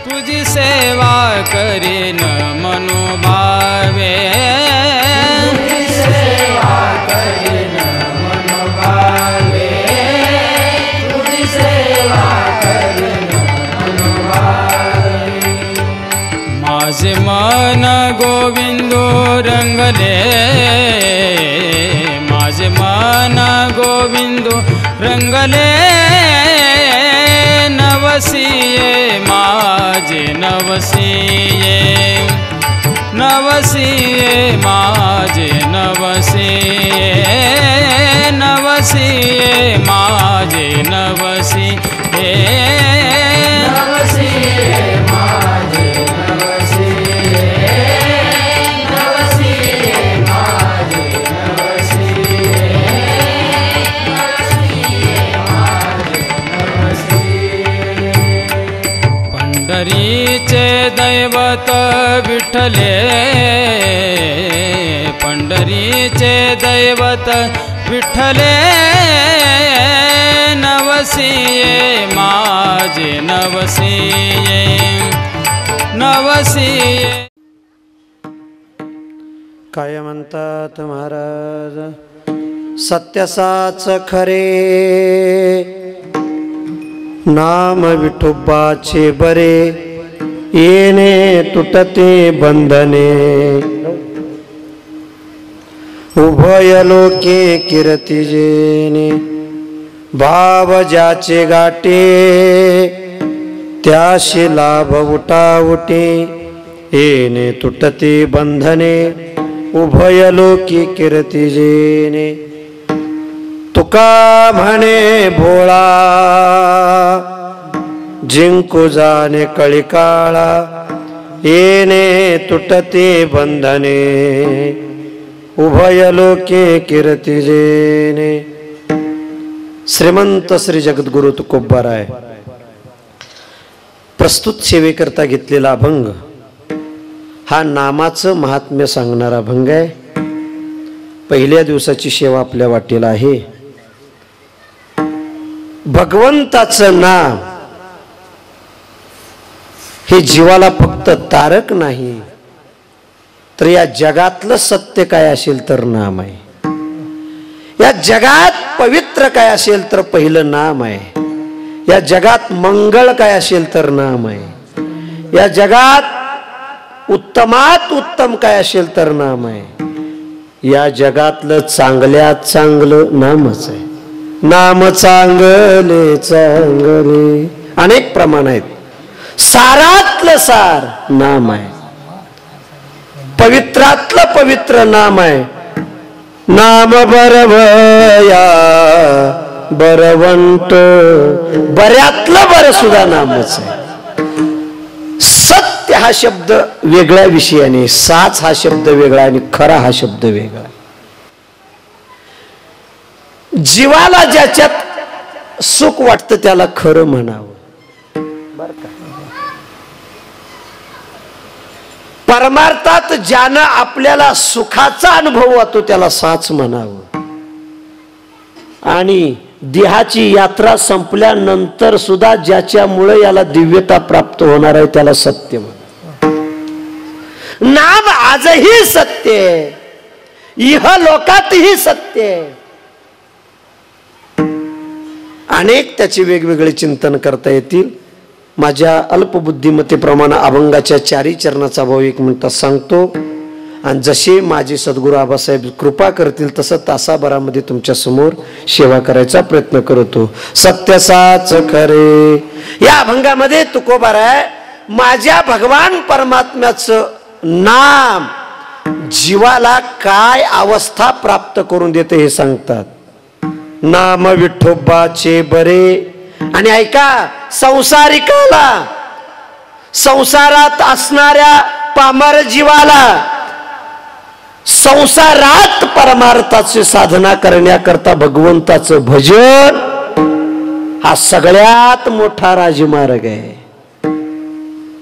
तुझी सेवा करीन मनोभावे तुझी सेवा करीन मनोभावे तुझी सेवा करीन मनोभावे माझे मन गोविंदो रंगले माझे मन गोविंदो रंगले नवसिये माझे नवसिये नवसिये माझे नवसिये नवसिये माझे नवसिये नवसिये माझे नवसिये नवसिये माझे नवसिये पंढरीचे दैवत विठ्ठले पंढरीचे दैवत विठ्ठले नवसिये माझे नवसिये नवसिये. काय म्हणतात महाराज सत्यासाच खरे नाम विठोबाचे बरे येणे तुटते बंधने उभय लोके कीर्ती जेने भाव ज्याचे गाठे त्याशी लाभ उठाउटे येणे तुटते बंधने उभय लोकी कीर्ती जेने तुका म्हणे भोळा जिंकू जाणे कळिकाळा येणे तुटते बंधने उभय लोके कीर्ती जेने. श्रीमंत श्री जगद्गुरु तुकोबाराय प्रस्तुत सेवेकरता घेतलेला अभंग हा नामाचं महात्म्य सांगणारा अभंग आहे. पहिल्या दिवसाची सेवा आपल्या वाटेला आहे. भगवंताचं नाम हे जीवाला फक्त तारक नाही तर या जगातलं सत्य काय असेल तर नाम आहे. या जगात पवित्र काय असेल तर पहिलं नाम आहे. या जगात मंगळ काय असेल तर नाम आहे. या जगात उत्तमात उत्तम काय असेल तर नाम आहे. या जगातलं चांगल्यात चांगलं नामच आहे. नाम चांगले चांगले अनेक प्रमाण आहेत. सारातलं सार नाम आहे. पवित्रातलं पवित्र नाम आहे. नाम बरवया बरवंत बऱ्यातलं बरं सुद्धा नामच आहे. सत्य हा शब्द वेगळ्या विषयाने साच हा शब्द वेगळा आणि खरा हा शब्द वेगळा. जीवाला ज्याच्यात सुख वाटतं त्याला खरं म्हणावं. परमार्थात ज्यानं आपल्याला सुखाचा अनुभव होतो त्याला साच म्हणावं. आणि देहाची यात्रा संपल्यानंतर सुद्धा ज्याच्यामुळे याला दिव्यता प्राप्त होणार आहे त्याला सत्य म्हणावं. नाम आजही सत्य आहे. इह लोकातही सत्य आहे. अनेक त्याचे वेगवेगळे चिंतन करता येतील. माझ्या अल्पबुद्धिमत्तेप्रमाणे अभंगाच्या चारी चरणाचा भाव 1 मिनिटात सांगतो आणि जसे माझे सद्गुरू आबासाहेब कृपा करतील तसं तासाभरामध्ये तुमच्या समोर सेवा करायचा प्रयत्न करतो. सत्यसाच खरे या अभंगामध्ये तुकोबाराय माझ्या भगवान परमात्म्याचं नाम जीवाला काय अवस्था प्राप्त करून देते हे सांगतात. नाम विठोबाचे बरे. आणि ऐका संसारिकाला संसारात असणाऱ्या पामर जीवाला संसारात परमार्थाची साधना करण्याकरता भगवंताचं भजन हा सगळ्यात मोठा राजमार्ग आहे.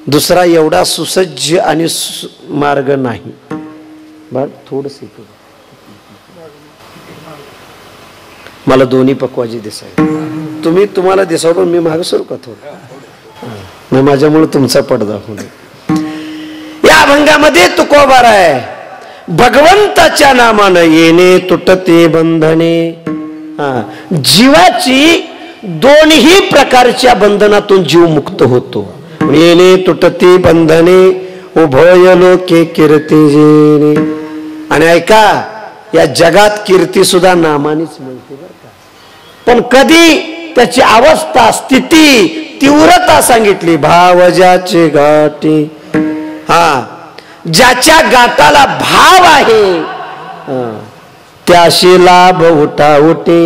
दुसरा एवढा सुसज्ज आणि मार्ग नाही. बघ थोडस मला दोन्ही पकवाजी दिसाय. तुम्हाला दिसावं पण मी मागे सरू का थोडं. नाही माझ्यामुळे तुमचा पडदा होऊ नये. या अभंगामध्ये तुकोबार आहे, भगवंताच्या नामानं येणे तुटते बंधने. जीवाची दोन्ही प्रकारच्या बंधनातून जीव मुक्त होतो. येणे तुटते बंधने उभय लोके कीर्ती जेणे. आणि ऐका, या जगात कीर्ती सुद्धा नामानेच मिळते बरं का. पण कधी त्याची अवस्था, स्थिती, तीव्रता सांगितली. भावजाचे गाठी, ज्याच्या गाठाला भाव आहे त्याशी लाभ उठा उठे.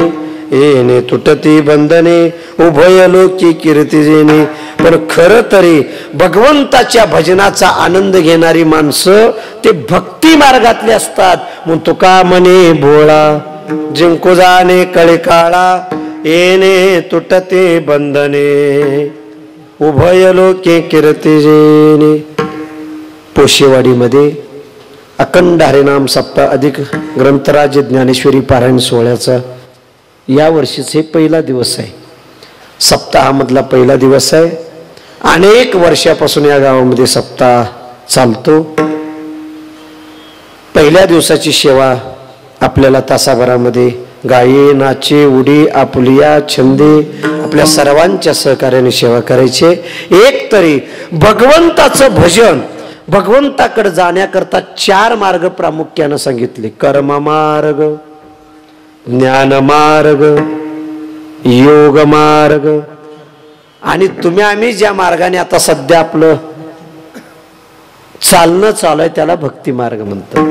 येणे तुटती बंधने उभय लोकी कीर्ती जेणे. पण खर तरी भगवंताच्या भजनाचा आनंद घेणारी माणसं ते भक्ती मार्गातले असतात. म्हणून तुका म्हणे भोळा जिंकू जाणे कळे काळा. येणे तुटते बंधने उभय लोके कीर्ती जेणे. पोशेवाडीमध्ये अखंड हरिनाम सप्ताह अधिक ग्रंथराज ज्ञानेश्वरी पारायण सोहळ्याचा या वर्षीचे पहिला दिवस आहे. सप्ताहामधला पहिला दिवस आहे. अनेक वर्षापासून या गावामध्ये सप्ताह चालतो. पहिल्या दिवसाची सेवा आपल्याला तासाभरामध्ये गाये नाचे उडी आपुलिया छंदे आपल्या सर्वांच्या सहकार्याने सेवा करायची. एक तरी भगवंताचं भजन, भगवंताकडे जाण्याकरता 4 मार्ग प्रामुख्यानं सांगितले. कर्म मार्ग, ज्ञान मार्ग, योग मार्ग. आणि तुम्ही आम्ही ज्या मार्गाने आता सध्या आपलं चालणं चालू आहे त्याला भक्ती मार्ग म्हणतात.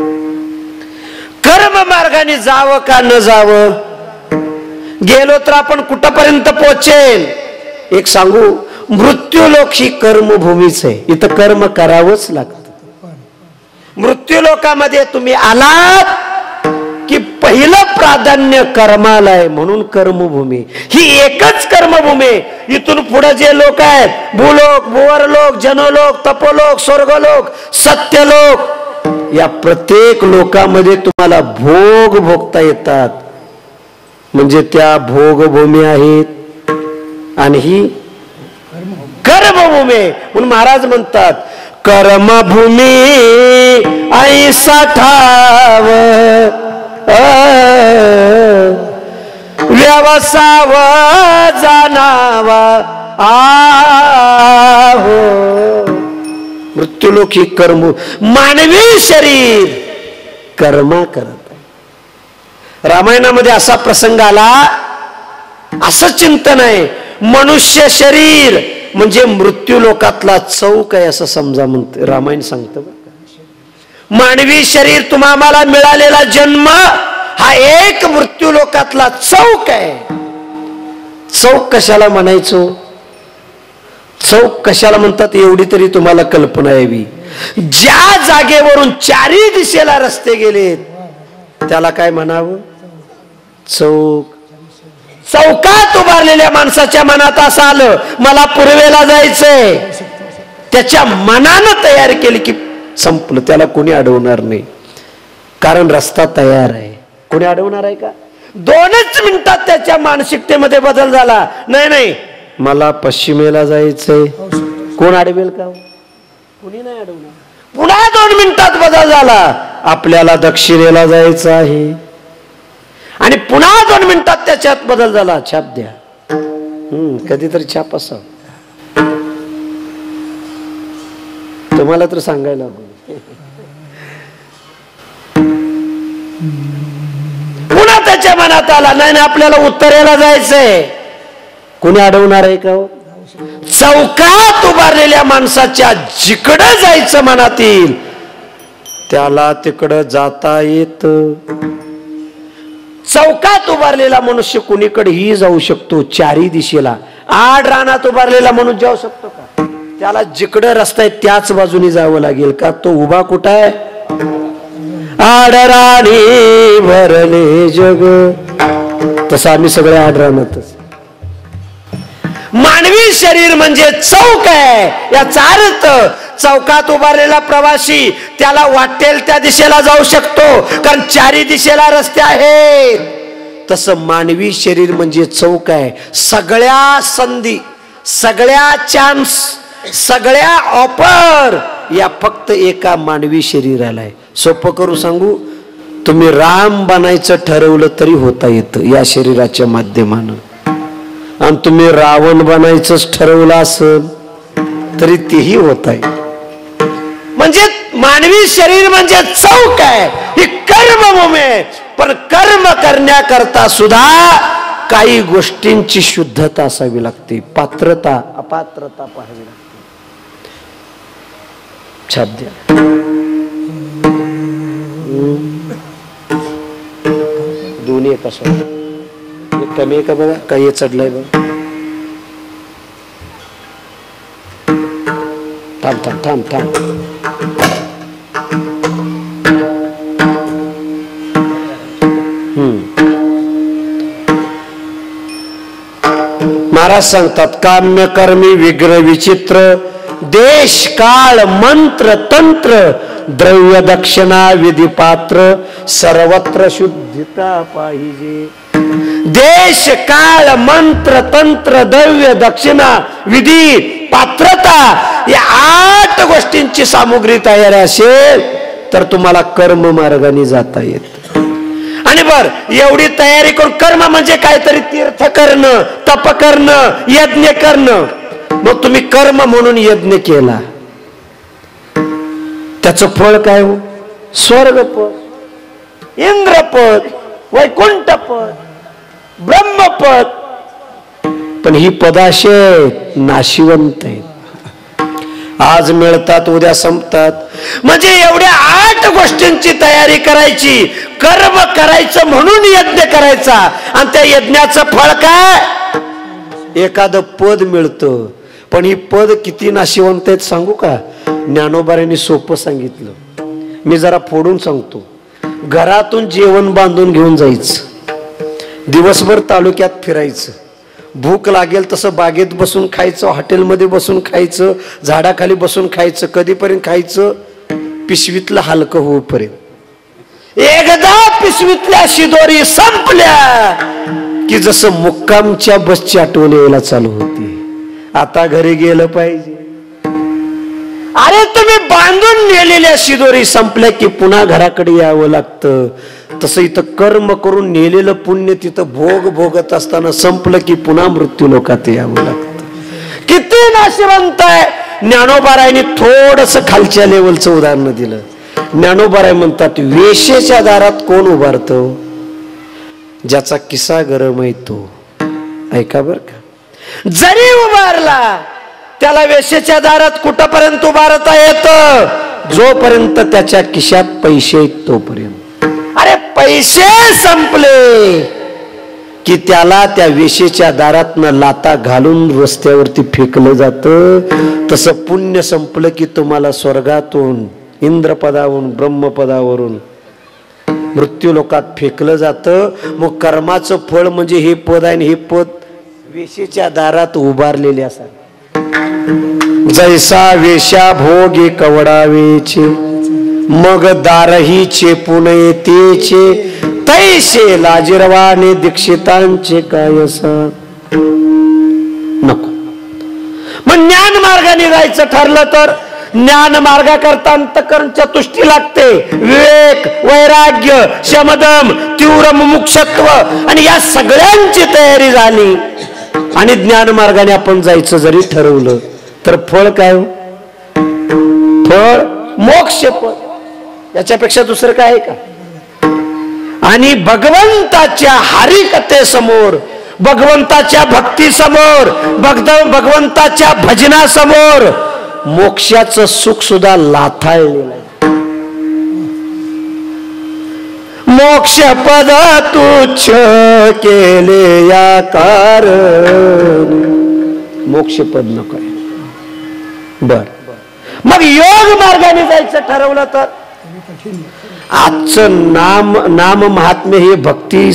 कर्म मार्गाने जावं का न जावं, गेलो तर आपण कुठपर्यंत पोहोचेल. एक सांगू, मृत्यूलोक ही कर्मभूमीच आहे. इथं कर्म करावंच लागतं. मृत्यूलोकामध्ये तुम्ही आलात की पहिलं प्राधान्य कर्माला आहे. म्हणून कर्मभूमी ही एकच कर्मभूमी. इथून पुढे जे लोक आहेत, भूलोक, भुवरलोक, जनलोक, तपोलोक, स्वर्गलोक, सत्यलोक, या प्रत्येक लोकामध्ये तुम्हाला भोग भोगता येतात. म्हणजे त्या भोगभूमी आहेत. आणि ही कर्मभूमी. म्हणून महाराज म्हणतात, कर्मभूमी ऐसा ठाव व्यवसाव जाणावा आहो. मृत्यूलोक ही कर्म, मानवी शरीर कर्मा करत आहे. रामायणामध्ये असा प्रसंग आला, असं चिंतन आहे, मनुष्य शरीर म्हणजे मृत्यूलोकातला चौक आहे असं समजा म्हणते रामायण सांगतं. मानवी शरीर तुम्हाला मिळालेला जन्म हा एक मृत्यूलोकातला चौक आहे. चौक कशाला म्हणायचो, चौक कशाला म्हणतात एवढी तरी तुम्हाला कल्पना यावी. ज्या जागेवरून 4ही दिशेला रस्ते गेलेत त्याला काय म्हणावं, चौक. चौकात उभारलेल्या माणसाच्या मनात असं आलं, मला पूर्वेला जायचंय, त्याच्या मनानं तयार केली की संपलं. त्याला कोणी अडवणार नाही, कारण रस्ता तयार आहे. कोणी अडवणार आहे का? 2च मिनिटात त्याच्या मानसिकतेमध्ये बदल झाला. नाही नाही, मला पश्चिमेला जायचंय, कोण अडवेल का? कोणी नाही अडवणार. पुन्हा 2 मिनिटात बदल झाला, आपल्याला दक्षिणेला जायचं आहे. आणि पुन्हा 2 मिनिटात त्याच्यात बदल झाला, छाप द्या. कधीतरी छाप असा तुम्हाला तर सांगायला लागू. पुन्हा त्याच्या मनात आला, नाही नाही आपल्याला उत्तरेला जायचंय, कोणी अडवणार आहे का? चौकात उभारलेल्या माणसाच्या जिकडं जायचं मनात येईल त्याला तिकडं जाता येत. चौकात उभारलेला मनुष्य कुणीकडेही जाऊ शकतो, 4ही दिशेला. आड रानात उभारलेला मनुष्य जाऊ शकतो का? त्याला जिकडं रस्ता आहे त्याच बाजूने जावं लागेल. का तो उभा कुठं आहे? आड राणी भरले जग. तसं आम्ही सगळे आड रानातच. मानवी शरीर म्हणजे चौक आहे. याचा अर्थ चौकात उभारलेला प्रवासी त्याला वाटेल त्या दिशेला जाऊ शकतो, कारण 4ही दिशेला रस्ते आहेत. तसं मानवी शरीर म्हणजे चौक आहे. सगळ्या संधी, सगळ्या चान्स सगळ्या ऑफर या फक्त एका मानवी शरीराला आहे. सोपं करू सांगू, तुम्ही राम बनायचं ठरवलं तरी होता येतं या शरीराच्या माध्यमानं, आणि तुम्ही रावण बनायचंच ठरवलं असेल तरी तेही होत आहे. म्हणजे मानवी शरीर म्हणजे चौक आहे, ही कर्मभूमी आहे. पण कर्म करण्याकरता सुद्धा काही गोष्टींची शुद्धता असावी लागते, पात्रता अपात्रता पाहावी लागते. छाप द्या. दोन्ही एक असं कमी आहे का बघा, काही चढलंय बघा. थांब थांब थांब थांब. महाराज सांगतात, काम्य कर्मी विग्रह विचित्र, देश काळ मंत्र तंत्र, द्रव्य दक्षिणा विधी पात्र, सर्वत्र शुद्धता पाहिजे. देश काळ मंत्र तंत्र द्रव्य दक्षिणा विधी पात्रता या 8 गोष्टींची सामुग्री तयार असेल तर तुम्हाला कर्म मार्गाने जाता येत. आणि बर एवढी तयारी करून, कर्म म्हणजे काहीतरी तीर्थ करणं, तप करणं, यज्ञ करणं. मग तुम्ही कर्म म्हणून यज्ञ केला, त्याचं फळ काय हो? स्वर्गपद, इंद्रपद, वैकुंठपद, ब्रह्मपद. पण ही पदाशे नाशिवंत आहेत, आज मिळतात उद्या संपतात. म्हणजे एवढ्या 8 गोष्टींची तयारी करायची, कर्म करायचं म्हणून यज्ञ करायचा, आणि त्या यज्ञाचं फळ काय? एखादं पद मिळतं. पण ही पद किती नाशिवंत आहेत सांगू का? ज्ञानोबांनी सोपं सांगितलं, मी जरा फोडून सांगतो. घरातून जेवण बांधून घेऊन जायचं, दिवसभर तालुक्यात फिरायचं, भूक लागेल तसं बागेत बसून खायचं, हॉटेलमध्ये बसून खायचं, झाडाखाली बसून खायचं. कधीपर्यंत खायचं? पिशवीतलं हलकं होईपर्यंत. एकदा पिशवीतल्या शिदोरी संपल्या की जसं मुक्कामच्या बसची आठवण यायला चालू होती, आता घरी गेलं पाहिजे. अरे तुम्ही बांधून नेलेल्या शिदोरी संपल्या की पुन्हा घराकडे यावं लागतं. तसं इथं कर्म करून नेलेलं पुण्य तिथं भोग भोगत असताना संपलं की पुन्हा मृत्यू लोकात यावं लागतं. किती नाशिवंत आहे. ज्ञानोबारायांनी थोडस खालच्या लेवलचं उदाहरण दिलं. ज्ञानोबाराय म्हणतात, वेशेच्या दारात कोण उभारतो? ज्याचा किस्सा गरम आहे तो. ऐका बर का, जरी उभारला त्याला वेशेच्या दारात कुठपर्यंत उभारता येतं? जोपर्यंत त्याच्या खिशात पैसे आहेत तोपर्यंत. अरे पैसे संपले की त्याला त्या वेशेच्या दारातनं लाता घालून रस्त्यावरती फेकलं जातं. तसं पुण्य संपलं की तुम्हाला स्वर्गातून, इंद्रपदावरून, ब्रह्मपदावरून मृत्यू लोकात फेकलं जातं. मग कर्माचं फळ म्हणजे हे पद आहे, हे पद वेशेच्या दारात उभारलेले असतात. जैसा वेशा भोगे कवडावेचे, मग दारही चेपून येतेचे, तैसे लाजिरवाने दीक्षितांचे कायसा. नको. मग ज्ञान मार्गाने जायचं ठरलं तर ज्ञान मार्गाकरता अंतःकरण चतुष्टी लागते. विवेक, वैराग्य, शमदम, तीव्र मुमुक्षत्व, आणि या सगळ्यांची तयारी झाली आणि ज्ञान मार्गाने आपण जायचं जरी ठरवलं तर फळ काय हो? फळ मोक्षपद. याच्यापेक्षा दुसरं काय आहे का? आणि भगवंताच्या हरिकथेसमोर, भगवंताच्या भक्तीसमोर, भगवंताच्या भजनासमोर मोक्षाचं सुख सुद्धा लाथाळलेलं आहे. मोक्ष पद तुच्छ केले या कारण, मोक्ष पद नको. बर, मग योग मार्गाने जायचं ठरवलं तर आजचं नाम महात्म्य हे भक्ती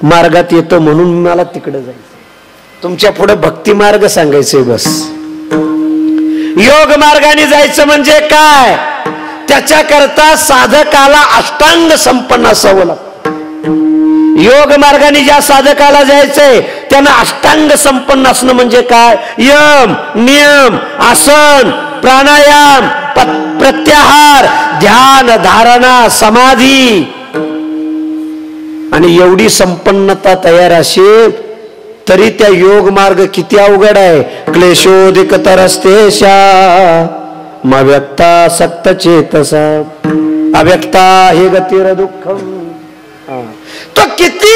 मार्गात येतं म्हणून मला तिकडे जायचं. तुमच्या पुढे भक्ती मार्ग सांगायचंय बस. योग मार्गाने जायचं म्हणजे काय? त्याच्याकरता साधकाला अष्टांग संपन्न असावं लागतं. योग मार्गाने ज्या साधकाला जायचंय त्यांना अष्टांग संपन्न असणं म्हणजे काय? यम, नियम, आसन, प्राणायाम, प्रत्याहार, ध्यान, धारणा, समाधी. आणि एवढी संपन्नता तयार असेल तरी त्या योग मार्ग किती अवघड आहे. क्लेशोदिक तरस्तेशा मव्यक्ता सक्त चेतसा अव्यक्ता हे गतिर दुःखम. तो किती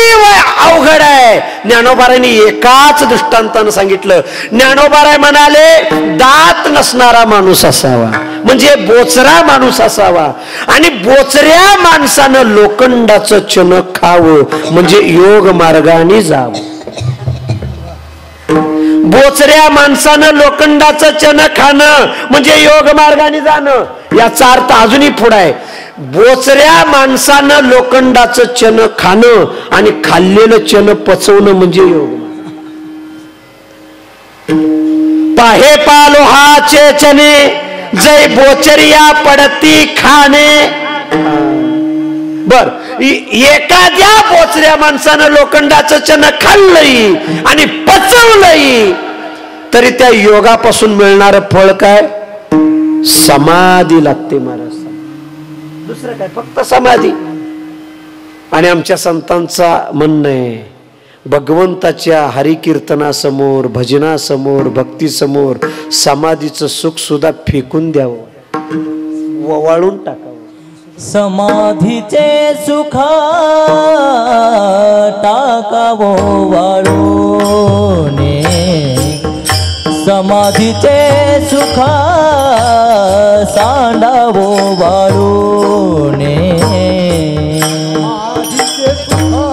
अवघड आहे. ज्ञानोबारांनी एकाच दृष्टांतानं सांगितलं. ज्ञानोबाराय म्हणाले दात नसणारा माणूस असावा, म्हणजे बोचरा माणूस असावा. आणि बोचऱ्या माणसानं लोखंडाचं चनक खावं म्हणजे योग मार्गाने जावं. बोचऱ्या माणसानं लोखंडाचं चनक खाणं म्हणजे योग मार्गाने जाणं. याचा अर्थ अजूनही पुढे आहे. बोचऱ्या माणसानं लोखंडाचं चन खाणं आणि खाल्लेलं चन पचवणं म्हणजे योग. पाहे पालो हाचे चने जय बोचरिया पडती खाणे. बर, एखाद्या बोचऱ्या माणसानं लोखंडाचं चन खाल्लंही आणि पचवलंही तरी त्या योगापासून मिळणारं फळ काय? समाधी लागते महाराज. दुसरं काय? फक्त समाधी. आणि आमच्या संतांचा म्हणणं आहे भगवंताच्या हरिकीर्तनासमोर, भजनासमोर, भक्तीसमोर समाधीचं सुख सुद्धा फेकून द्यावं, ववाळून टाकावं. समाधीचे सुख टाकावो वाळूने, समाधीचे सुख सांडावो वाळूने. समाधीचे सुख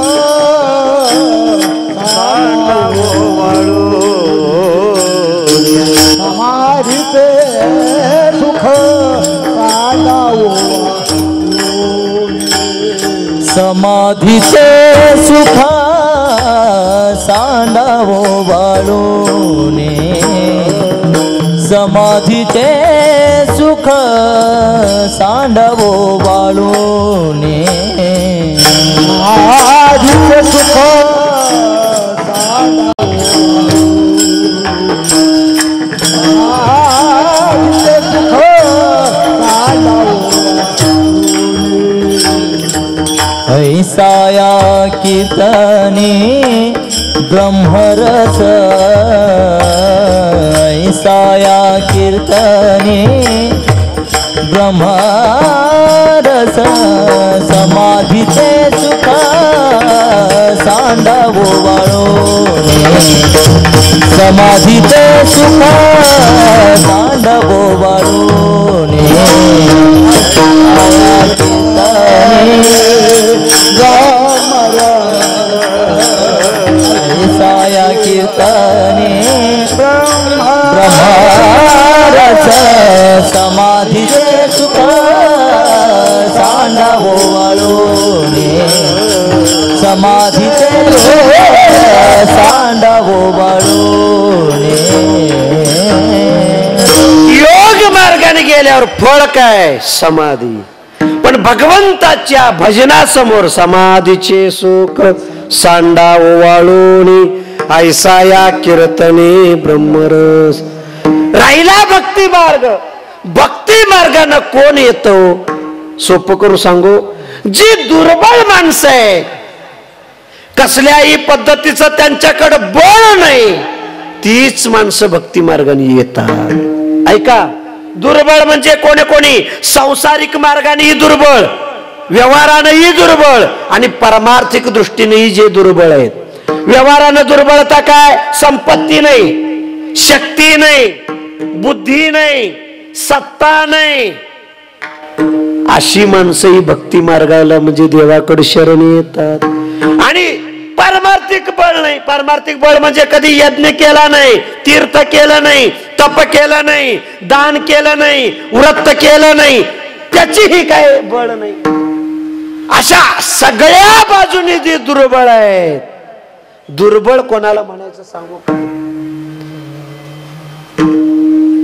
सांडावो वाळूने, समाधीचे सुख सांडावो. समाधीचे सुख सांडावो वाळूने, समाधीचे सुख सांडावो वाळूने. समाधीचे सुख ऐसाया कीर्तने ब्रह्मरस, ऐसाया कीर्तने ब्रह्मरस. समाधीचे सुख सांडावो वाळूने, समाधीचे सुख सांडावो वाळूने. ऐसाया कीर्तने ब्रह्मरस, समाधीचे सुख सांडावो वाळूने, समाधीचे सुख सांडावो वाळूने. योग मार्गाने गेल्यावर फळ काय? समाधी. पण भगवंताच्या भजनासमोर समाधीचे सुख सांडावो वाळूने, ऐसाया कीर्तने ब्रह्मरस. राहिला भक्ती मार्ग. भक्ती मार्गाने कोण येतो? सोपं करू सांगू, जी दुर्बळ माणसं आहे, कसल्याही पद्धतीचं त्यांच्याकडे बळ नाही, तीच माणसं भक्ती मार्गाने येतात. ऐका, दुर्बळ म्हणजे कोणी कोणी सांसारिक मार्गानेही दुर्बळ, व्यवहारानेही दुर्बळ आणि परमार्थिक दृष्टीनेही जे दुर्बळ आहेत. व्यवहारानं दुर्बळता काय? संपत्ती नाही, शक्ती नाही, बुद्धी नाही, सत्ता नाही. अशी माणसं ही भक्ती मार्गाला म्हणजे देवाकडे शरण येतात. आणि पारमार्थिक बळ नाही. पारमार्थिक बळ म्हणजे कधी यज्ञ केला नाही, तीर्थ केलं नाही, तप केलं नाही, दान केलं नाही, व्रत केलं नाही, त्याचीही काय बळ नाही. अशा सगळ्या बाजूने जे दुर्बळ आहेत. दुर्बळ कोणाला म्हणायचं सांगू का?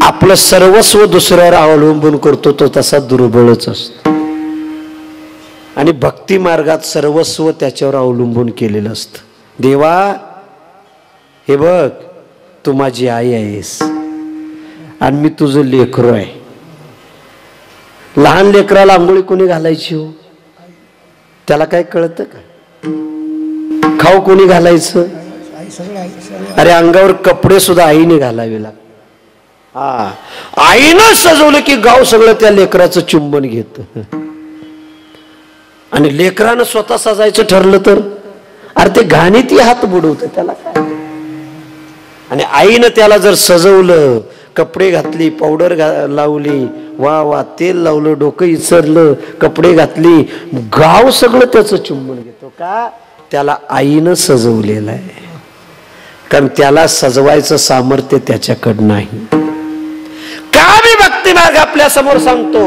आपलं सर्वस्व दुसऱ्यावर अवलंबून करतो तो तसा दुर्बळच असतो. आणि भक्ती मार्गात सर्वस्व त्याच्यावर अवलंबून केलेलं असतं. देवा हे बघ तू माझी आई आहेस आणि मी तुझं लेकरू आहे. लहान लेकराला आंघोळी कोणी घालायची हो? त्याला काय कळतं का? खाऊ कोणी घालायचं? अरे अंगावर कपडे सुद्धा आईने घालावे लागतात. हा, आईनं सजवलं की गाव सगळं त्या लेकराचं चुंबन घेत. आणि लेकरानं स्वतः सजायचं ठरलं तर अरे ते घाणी ती हात बुडवत त्याला काय. आणि आईनं त्याला जर सजवलं, कपडे घातली, पावडर लावली, वा वा तेल लावलं, डोकं इचरलं, कपडे घातली, गाव सगळं त्याचं चुंबन घेतो. का? त्याला आईनं सजवलेलं आहे. कारण त्याला सजवायचं सामर्थ्य त्याच्याकडं नाही. का मी भक्ती मार्ग आपल्या समोर सांगतो?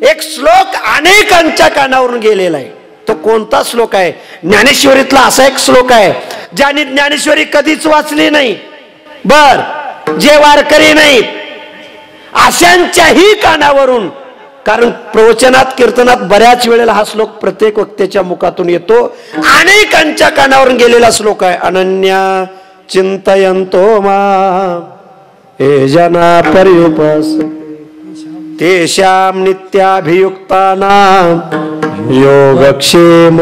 एक श्लोक अनेकांच्या कानावरून गेलेला आहे. तो कोणता श्लोक आहे? ज्ञानेश्वरीतला असा एक श्लोक आहे ज्याने ज्ञानेश्वरी कधीच वाचली नाही. बर, जे वारकरी नाहीत अशांच्याही कानावरून, कारण प्रवचनात कीर्तनात बऱ्याच वेळेला हा श्लोक प्रत्येक वक्त्याच्या मुखातून येतो. अनेकांच्या कानावरून गेलेला श्लोक आहे. अनन्या चिंतयंतो मां हे जना पर्युपासते तेषां नित्याभियुक्तानां योगक्षेम.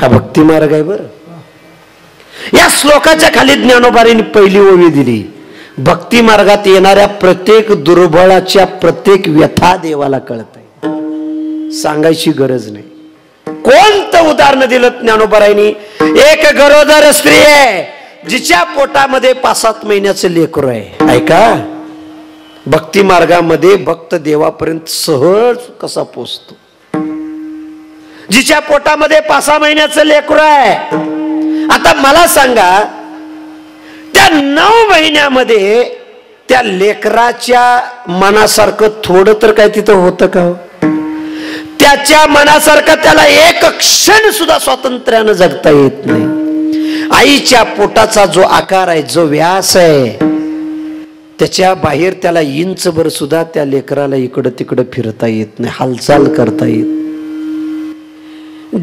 हा भक्ती मार्ग आहे. बरं, या श्लोकाच्या खाली ज्ञानोबांनी पहिली ओवी दिली. भक्ती मार्गात येणाऱ्या प्रत्येक दुर्बळाच्या प्रत्येक व्यथा देवाला कळत आहे. सांगायची गरज नाही. कोणतं उदाहरण दिलं ज्ञानोबांनी? एक गरोदर स्त्री आहे जिच्या पोटामध्ये 5-7 महिन्याचं लेकरू आहे. ऐका, भक्ती मार्गामध्ये भक्त देवापर्यंत सहज कसा पोचतो? जिच्या पोटामध्ये 5-6 महिन्याचं लेकरू आहे. आता मला सांगा, त्या 9 महिन्यामध्ये त्या लेकराच्या मनासारखं थोडं तर काय तिथं होतं का? त्याच्या मनासारखं त्याला एक क्षण सुद्धा स्वातंत्र्यानं जगता येत नाही. आईच्या पोटाचा जो आकार आहे, जो व्यास आहे, त्याच्या बाहेर त्याला इंचभर सुद्धा त्या लेकराला इकडं तिकडं फिरता येत नाही, हालचाल करता येत.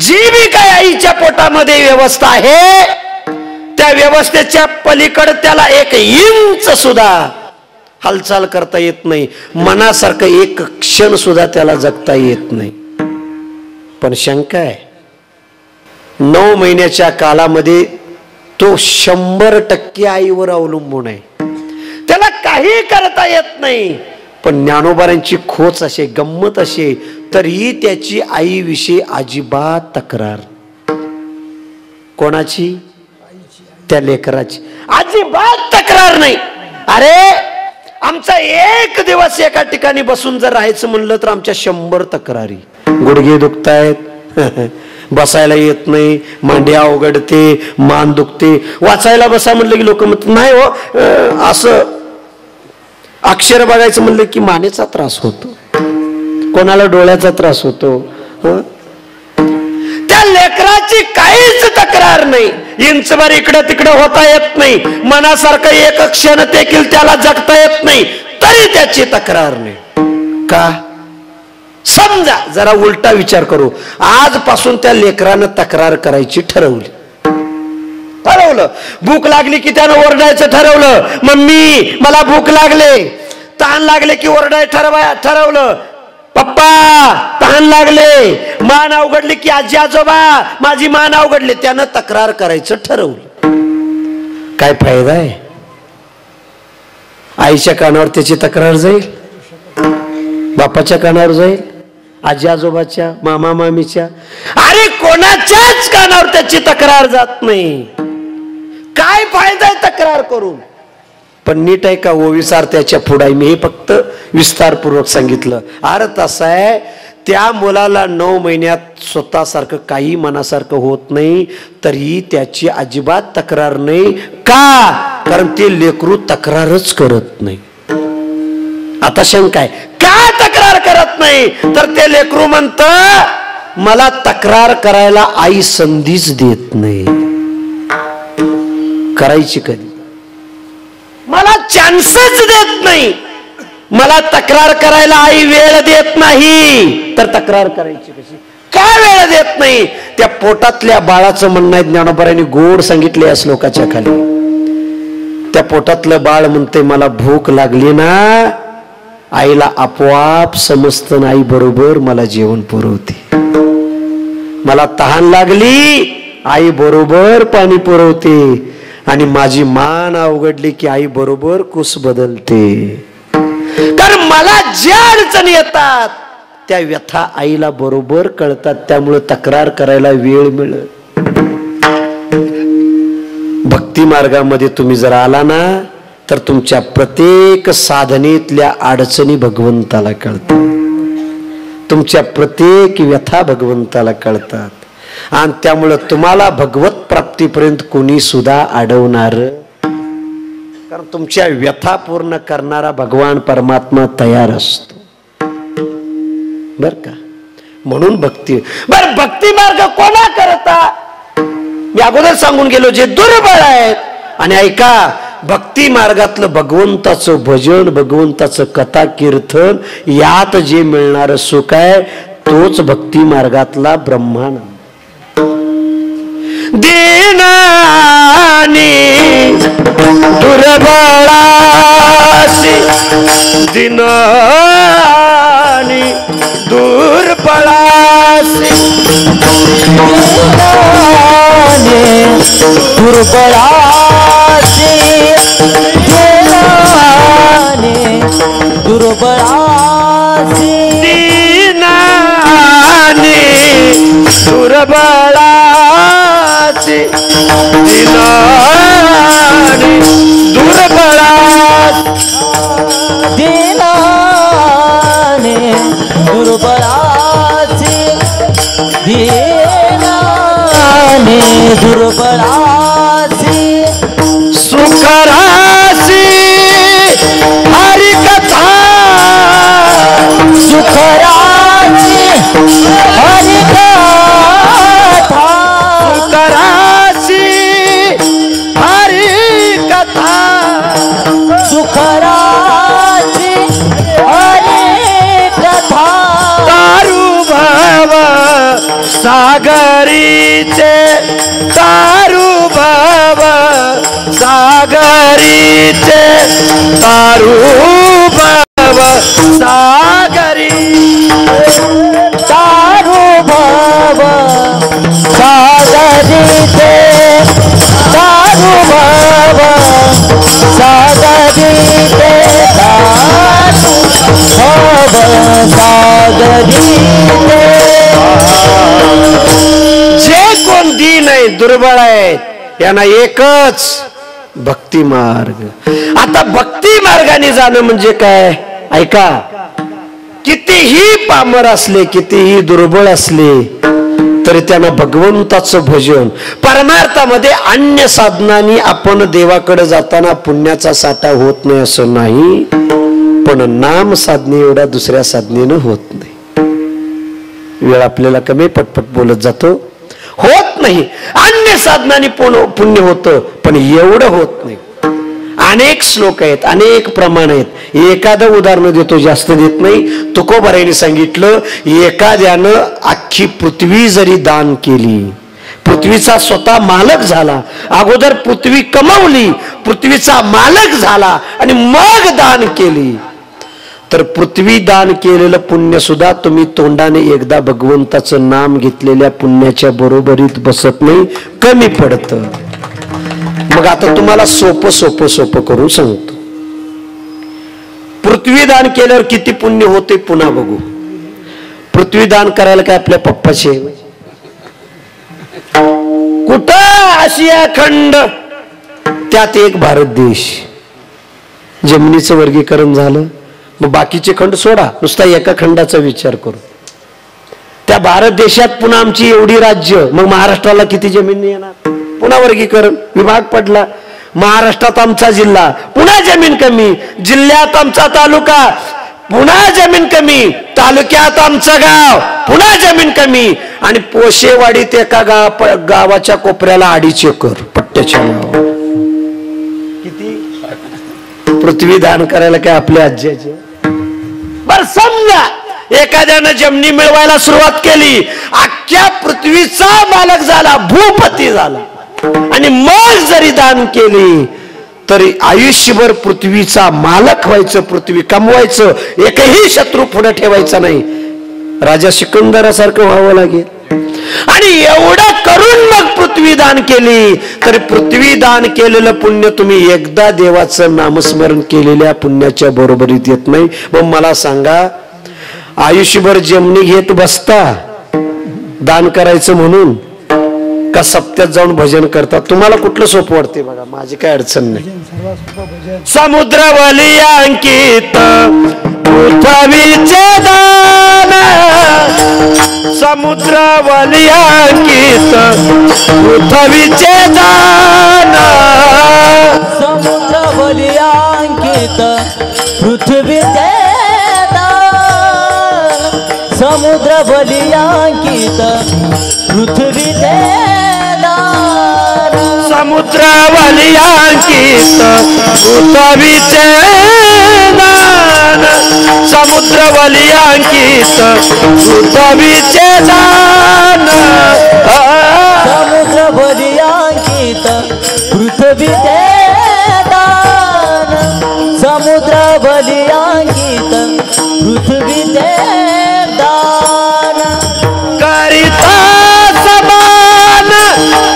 जी बी काय आईच्या पोटामध्ये व्यवस्था आहे त्या व्यवस्थेच्या पलीकडे त्याला एक इंच सुद्धा हालचाल करता येत नाही. मनासारखं एक क्षण सुद्धा त्याला जगता येत नाही. पण शंका आहे, 9 महिन्याच्या कालामध्ये तो 100% आईवर अवलंबून आहे. त्याला काही करता येत नाही. पण ज्ञानोबांची खोच असे, गंमत असे, तरीही त्याची आईविषयी अजिबात तक्रार. कोणाची? त्या लेकराची अजिबात तक्रार नाही. अरे आमचा एक दिवस एका ठिकाणी बसून जर राहायचं म्हणलं तर आमच्या 100 तक्रारी. गुडघे दुखतायत, बसायला येत नाही, मांडी अवघडते, मान दुखते. वाचायला बसा म्हणलं की लोक म्हणतात नाही हो, असं अक्षर बघायचं म्हणलं की मानेचा त्रास होतो, कोणाला डोळ्याचा त्रास होतो. त्या लेकराची काहीच तक्रार नाही. इंचभर इकडं तिकडं होता येत नाही, मनासारखं एक क्षण देखील त्याला जगता येत नाही, तरी त्याची तक्रार नाही. का? समजा जरा उलटा विचार करू. आजपासून त्या लेकरानं तक्रार करायची ठरवलं. भूक लागली की त्यानं ओरडायचं ठरवलं, मम्मी मला भूक लागले. तहान लागले की ओरडायचं ठरवलं, पप्पा तहान लागले. मान अवघडली की आजी आजोबा माझी मान अवघडली. त्यानं तक्रार करायचं ठरवलं. काय फायदा आहे? आईच्या कानावर त्याची तक्रार जाईल, बापाच्या कानावर जाईल, आजी आजोबाच्या, मामा मामीच्या, अरे कोणाच्याच कानावर त्याची तक्रार जात नाही. काय फायदा आहे तक्रार करून? पण नीट आहे का? ओविसार त्याच्या पुढे मी हे फक्त विस्तारपूर्वक सांगितलं. अर्थ असा आहे, त्या मुलाला 9 महिन्यात स्वतःसारखं काही मनासारखं होत नाही, तरी त्याची अजिबात तक्रार नाही. का? कारण ते लेकरू तक्रारच करत नाही. आता शंका आहे, का तक्रार करत नाही? तर ते लेकरू म्हणतं मला तक्रार करायला आई संधीच देत नाही. करायची कधी? मला चान्सच देत नाही. मला तक्रार करायला आई वेळ देत नाही, तर तक्रार करायची कशी? का वेळ देत नाही? त्या पोटातल्या बाळाचं म्हणणं आहे, ज्ञानोबांनी गोड सांगितले या श्लोकाच्या खाली. त्या पोटातलं बाळ म्हणते मला भूक लागली ना, आईला आपोआप समजतं आई बरोबर मला जेवण पुरवते. मला तहान लागली, आई बरोबर पाणी पुरवते. आणि माझी मान अवघडली की आई बरोबर कुस बदलते. कारण मला ज्या अडचणी येतात त्या व्यथा आईला बरोबर कळतात, त्यामुळे तक्रार करायला वेळ मिळत. भक्ती मार्गामध्ये तुम्ही जर आला ना तर तुमच्या प्रत्येक साधनेतल्या अडचणी भगवंताला कळतात, तुमच्या प्रत्येक व्यथा भगवंताला कळतात. आणि त्यामुळं तुम्हाला भगवत प्राप्तीपर्यंत कोणी सुद्धा अडवणार, कारण तुमच्या व्यथा पूर्ण करणारा भगवान परमात्मा तयार असतो. बर का? म्हणून भक्ती. बर भक्ती मार्ग कोणा करता? मी अगोदर सांगून गेलो, जे दुर्बळ आहेत. आणि ऐका, भक्ती मार्गातलं भगवंताचं भजन, भगवंताचं कथा कीर्तन, यात जे मिळणार सुख आहे तोच भक्ती मार्गातला ब्रह्मानंद. दीनानी दुर्बळासी, दीनानी दुर्बळासी, दुर्बळासी, दुर्बळासी, दीनानी दुर्बळासी, दीनानी दुर्बळासी, दीनाने दुर्बळासी, दीनाने दुर्बळासी, सुखरासी हरि कथा, सुखरासी हरि कथा, सुखरासी हरि कथा, सुखरासी हरि कथा, तारू भाव सागरीचे, तारू भाव सागरीचे, तारू भाव सागरी, तारू भाव सागरीचे, तारू भाव सागरीचे, तारू भाव सागरीचे. जे कोण दीन आहे, दुर्बळ आहेत, यांना एकच भक्ती मार्ग. आता भक्ती मार्गाने जाणं म्हणजे काय? ऐका, कितीही पामर असले, कितीही दुर्बळ असले तरी त्यांना भगवंताचं भजन, परमार्थामध्ये अन्य साधनांनी आपण देवाकडे जाताना पुण्याचा साठा होत नाही असं नाही, पण नाम साधने एवढा दुसऱ्या साधनेनं होत नाही. वेळ आपल्याला कमी, पटपट बोलत जातो. होत नाही. अन्य साधनांनी पुण्य होतं, पण एवढं होत नाही. अनेक श्लोक आहेत, अनेक प्रमाण आहेत. एखादं उदाहरण देतो, जास्त देत नाही. तुकोबारायांनी सांगितलं, एखाद्यानं अख्खी पृथ्वी जरी दान केली, पृथ्वीचा स्वतः मालक झाला, अगोदर पृथ्वी कमवली, पृथ्वीचा मालक झाला आणि मग दान केली, तर पृथ्वी दान केलेलं पुण्य सुद्धा तुम्ही तोंडाने एकदा भगवंताचं नाम घेतलेल्या पुण्याच्या बरोबरीत बसत नाही, कमी पडतं. मग आता तुम्हाला सोपं करून सांगतो. पृथ्वी दान केल्यावर किती पुण्य होते पुन्हा बघू. पृथ्वी दान करायला काय आपल्या पप्पाचे? कुठं? आशिया खंड, त्यात एक भारत देश. जमिनीचं वर्गीकरण झालं, मग बाकीचे खंड सोडा, नुसता एका खंडाचा विचार करू. त्या भारत देशात पुन्हा आमची एवढी राज्य, मग महाराष्ट्राला किती जमीन येणार? पुन्हा वर्गीकरण, विभाग पडला. महाराष्ट्रात आमचा जिल्हा, पुन्हा जमीन कमी. जिल्ह्यात आमचा तालुका, पुन्हा जमीन कमी. तालुक्यात आमचं गाव, पुन्हा जमीन कमी. आणि पोशेवाडीत एका गावाच्या कोपऱ्याला 2.5 एकर पट्ट्याच्या नावावर. किती? पृथ्वी दान करायला काय आपल्या आज्याचे? बर समजा एखाद्यानं जमिनी मिळवायला सुरुवात केली, अख्ख्या पृथ्वीचा मालक झाला, भूपती झाला, आणि मग जरी दान केली तरी आयुष्यभर पृथ्वीचा मालक व्हायचं, पृथ्वी कमवायचं, एकही शत्रू पुढे ठेवायचा नाही, राजा सिकंदरासारखं व्हावं लागेल. आणि एवढं करून मग पृथ्वी दान केली. तर पृथ्वी दान केलेलं पुण्य तुम्ही एकदा देवाचं नामस्मरण केलेल्या पुण्याच्या बरोबरीत येत नाही. मग मला सांगा, आयुष्यभर जमनी घेत बसता दान करायचं म्हणून, का सप्त्यात जाऊन भजन करतात? तुम्हाला कुठलं सोपं वाटते? बघा, माझी काय अडचण नाही. समुद्रवली अंकित पृथ्वीचे दान, समुद्रवली अंकित पृथ्वीचे दान, समुद्रवली अंकित पृथ्वीचे दान, समुद्रवली अंकित पृथ्वीचे दान, समुद्रवली अंकित पृथ्वीचे दान, समुद्रवली अंकित पृथ्वीचे दान, समुद्रवली अंकित पृथ्वीचे दान, समुद्रवली अंकित पृथ्वीचे दान, करिता समान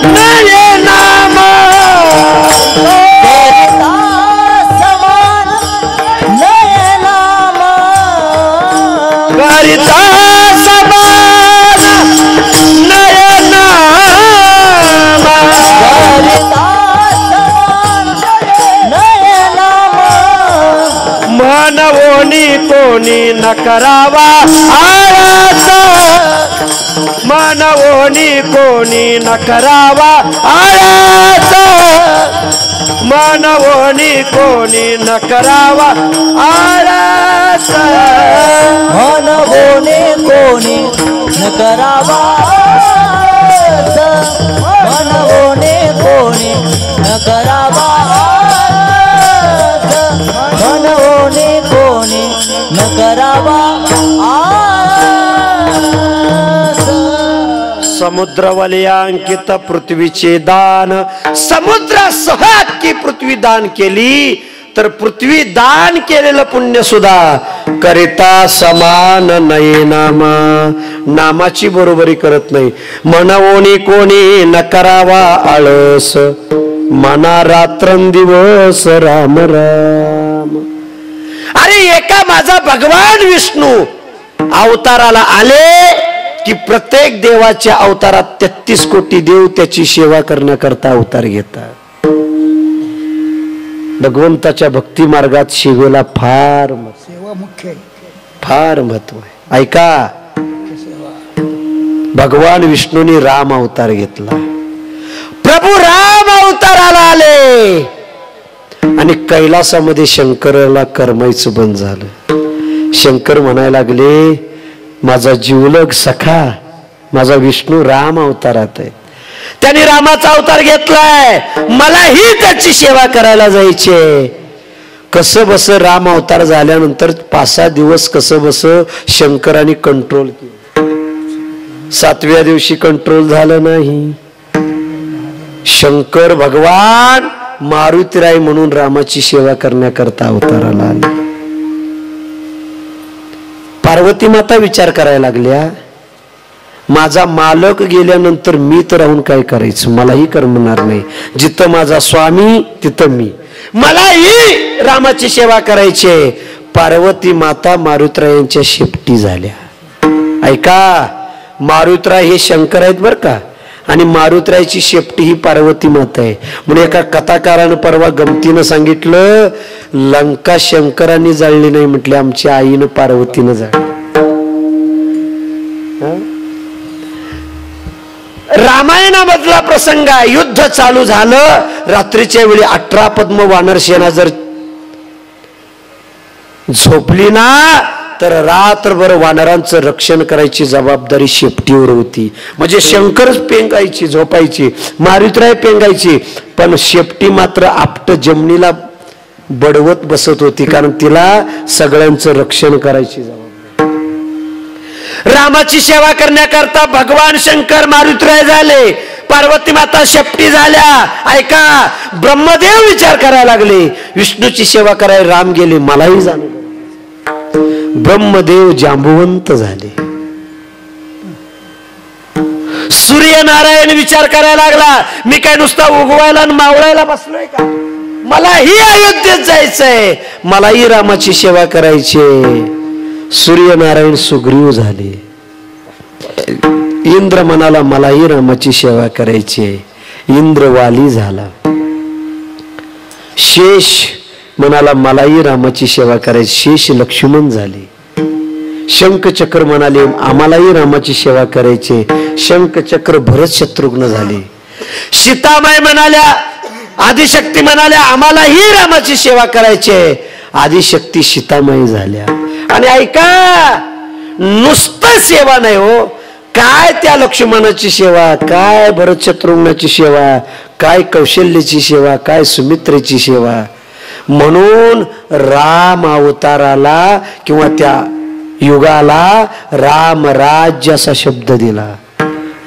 नये नाम, करिता समान नये नाम, करिता समान नये नाम, करिता समान नये नाम, मानवोनी कोणी न करावा आळस, मानवोनी कोणी न करावा आळस, मानवोनी कोणी न करावा आळस, मनवोने कोणी न करावा आळस, मनवोने कोणी न करावा आळस, मनवोने कोणी न करावा आळस. समुद्रवली अंकित पृथ्वीचे दान, समुद्रासह की पृथ्वी दान केली तर पृथ्वी दान केलेलं पुण्य सुद्धा करिता समान नये नामा, नामाची बरोबरी करत नाही. म्हणवोनी कोणी न करावा आळस, मना रात्रंदिवस राम राम. अरे एका माझा भगवान विष्णू अवताराला आले की प्रत्येक देवाच्या अवतारात 33 कोटी देव त्याची सेवा करण्याकरता अवतार घेतात. भगवंताच्या भक्ती मार्गात सेवेला फार महत्व आहे. ऐका, भगवान विष्णूने राम अवतार घेतला, प्रभू राम अवताराला आले आणि कैलासामध्ये शंकराला करमायचं बंद झालं. शंकर म्हणायला लागले, माझा जीवलग सखा माझा विष्णू राम अवतारात आहे, त्याने रामाचा अवतार घेतलाय, मलाही त्याची सेवा करायला जायचे. कसं बस राम अवतार झाल्यानंतर 5-6 दिवस कसं बस शंकराने कंट्रोल केलं. 7व्या दिवशी कंट्रोल झालं नाही. शंकर भगवान मारुतीराय म्हणून रामाची सेवा करण्याकरता अवताराला आले. पार्वती माता विचार करायला लागल्या, माझा मालक गेल्यानंतर मी तर राहून काय करायचं, मलाही करमणार नाही. जिथं माझा स्वामी तिथं मी, मलाही रामाची सेवा करायची. पार्वती माता मारुतरायांच्या शेपटी झाल्या. ऐका, मारुतराय हे शंकर आहेत बर का, आणि मारुतरायची शेपटी ही पार्वती माता आहे. म्हणून एका कथाकारानं परवा गमतीनं सांगितलं, लंका शंकरांनी जाळली नाही म्हटले, आमच्या आईनं पार्वतीनं जाळली. रामायणामधला प्रसंग आहे. युद्ध चालू झालं, रात्रीच्या वेळी 18 पद्म वानर सेना जर झोपली ना तर रात्रभर वानरांचं रक्षण करायची जबाबदारी शेपटीवर होती. म्हणजे शंकरच पेंगायची, झोपायची, मारुतराय पेंगायची, पण शेपटी मात्र आपट जमिनीला बडवत बसत होती, कारण तिला सगळ्यांचं रक्षण करायची जबाबदारी. रामाची सेवा करण्याकरता भगवान शंकर मारुतराय झाले. पार्वती माता शेपटी झाल्या. ऐका, ब्रह्मदेव विचार करायला लागले, विष्णूची सेवा करायला राम गेले, मलाही जाणं. ब्रह्मदेव जांबुवंत झाले. सूर्यनारायण विचार करायला लागला, मी काय नुसता उगवायला आणि मावळायला बसलोय का? मलाही अयोध्येत जायचंय, मलाही रामाची सेवा करायची. सूर्यनारायण सुग्रीव झाले. इंद्र म्हणाला, मलाही रामाची सेवा करायची. इंद्र वाली झाला. शेष म्हणाला, मलाही रामाची सेवा करायची. शेष लक्ष्मण झाले. शंखचक्र म्हणाले, आम्हालाही रामाची सेवा करायची. शंखचक्र भरत शत्रुघ्न झाले. सीतामाई म्हणाल्या, आदिशक्ती म्हणाल्या, आम्हालाही रामाची सेवा करायची. आदिशक्ती सीतामाई झाल्या. आणि ऐका, नुसतं सेवा नाही हो, काय त्या लक्ष्मणाची सेवा, काय भरत शत्रुघ्नाची सेवा, काय कौशल्याची सेवा, काय सुमित्रेची सेवा. म्हणून राम अवताराला किंवा त्या युगाला राम राज्य असा शब्द दिला.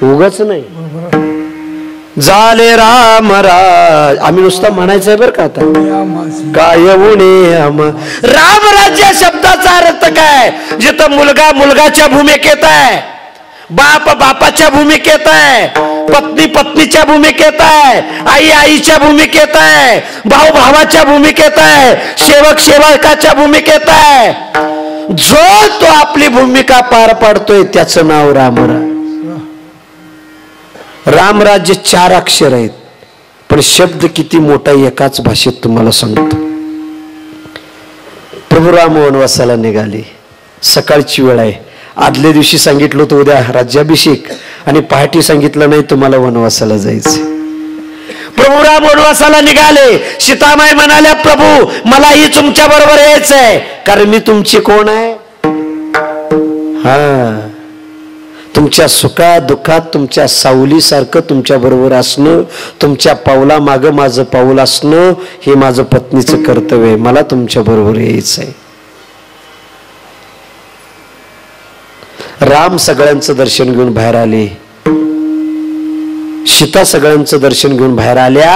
उगाच नाही, झाले राम राज. आम्ही नुसतं म्हणायचंय बरं का आता, काय उणे राम राज्य शब्दाचा अर्थ काय? जिथं मुलगा मुलगाच्या भूमिकेत आहे, बाप बापाच्या भूमिकेत आहे, पत्नी पत्नीच्या भूमिकेत आहे, आई आईच्या भूमिकेत आहे, भाऊ भावाच्या भूमिकेत आहे, सेवक सेवकाच्या भूमिकेत आहे. जो तो आपली भूमिका पार पाडतोय त्याचं नाव रामराज. रामराज्य 4 अक्षर आहेत, पण शब्द किती मोठा एकाच भाषेत तुम्हाला सांगतो. प्रभू राम वनवासाला निघाले. सकाळची वेळ आहे. आदल्या दिवशी सांगितलं होतं उद्या राज्याभिषेक, आणि पहाटे सांगितलं नाही तुम्हाला वनवासाला जायचं. प्रभू राम वनवासाला निघाले. सीतामाई म्हणाल्या, प्रभू मलाही तुमच्या बरोबर यायचंय, कारण मी तुमची कोण आहे? हा, तुमच्या सुखात दुःखात तुमच्या सावलीसारखं तुमच्या बरोबर असणं, तुमच्या पावला माग माझं पाऊल असणं, हे माझं पत्नीचं कर्तव्य आहे. मला तुमच्या बरोबर यायचंय. राम सगळ्यांचं दर्शन घेऊन बाहेर आले. सीता सगळ्यांचं दर्शन घेऊन बाहेर आल्या,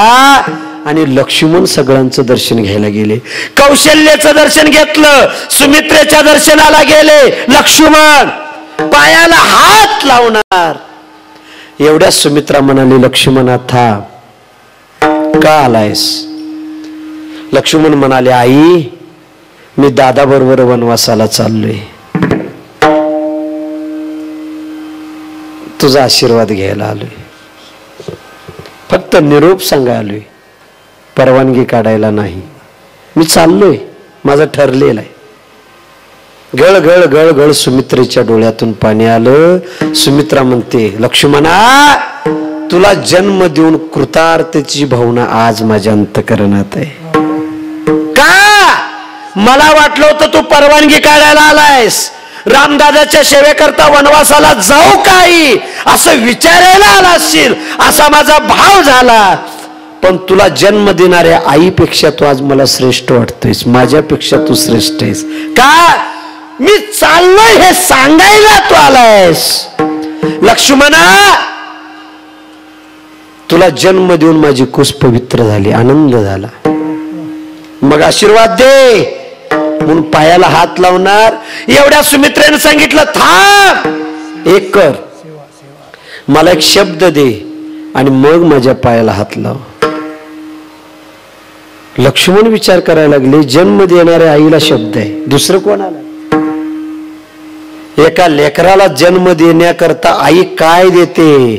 आणि लक्ष्मण सगळ्यांचं दर्शन घ्यायला गेले. कौशल्याचं दर्शन घेतलं, सुमित्रेच्या दर्शनाला गेले. लक्ष्मण पायाला हात लावणार. एवढ्या सुमित्रा म्हणाली, लक्ष्मणा थांब, का आलायस? लक्ष्मण म्हणाले, आई मी दादा बरोबर वनवासाला चाललोय, तुझा आशीर्वाद घ्यायला आलोय, फक्त निरोप सांगायला आलोय, परवानगी काढायला नाही. मी चाललोय, माझं ठरलेलं आहे. गळ गळ गळ गळ सुमित्रेच्या डोळ्यातून पाणी आलं. सुमित्रा म्हणते, लक्ष्मणा तुला जन्म देऊन कृतार्थतेची भावना आज माझ्या अंतःकरणात आहे. का? मला वाटलं होतं तू परवानगी काढायला आलायस, रामदादाच्या सेवेकरता वनवासाला जाऊ काही असं विचारायला आला असशील, असा माझा भाव झाला. पण तुला जन्म देणाऱ्या आईपेक्षा तू आज मला श्रेष्ठ वाटतोयस, माझ्यापेक्षा तू श्रेष्ठ आहेस. का? मी चाललोय हे सांगायला तू आलायस. लक्ष्मणा तुला जन्म देऊन माझी कुस पवित्र झाली, आनंद झाला, मग आशीर्वाद दे. म्हणून पायाला हात लावणार. एवढ्या सुमित्रेने सांगितलं, थांब, एक कर, मला एक शब्द दे आणि मग माझ्या पायाला हात लाव. लक्ष्मण विचार करायला लागले, जन्म देणाऱ्या आईला शब्द आहे, दुसरं कोणाला? एका लेकराला जन्म देण्याकरता आई काय देते?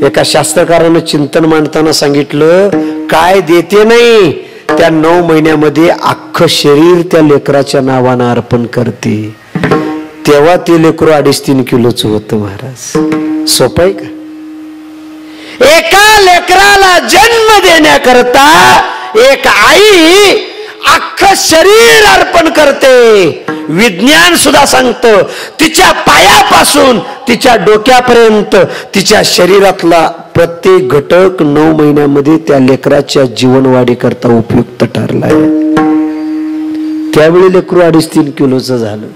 एका शास्त्रकारानं चिंतन मांडताना सांगितलं, काय देते नाही, त्या 9 महिन्यामध्ये अख्खं शरीर त्या लेकराच्या नावानं अर्पण करते. तेव्हा ते लेकरू 2.5-3 किलोच होतं. महाराज सोपं आहे का? एका लेकराला जन्म देण्याकरता एक आई अख्खं शरीर अर्पण करते. विज्ञान सुद्धा सांगतं, तिच्या पायापासून तिच्या डोक्यापर्यंत तिच्या शरीरातला प्रत्येक घटक 9 महिन्यामध्ये त्या लेकराच्या जीवनवाढी करता उपयुक्त ठरलाय. त्यावेळी लेकरू 2.5-3 किलोचं झालं.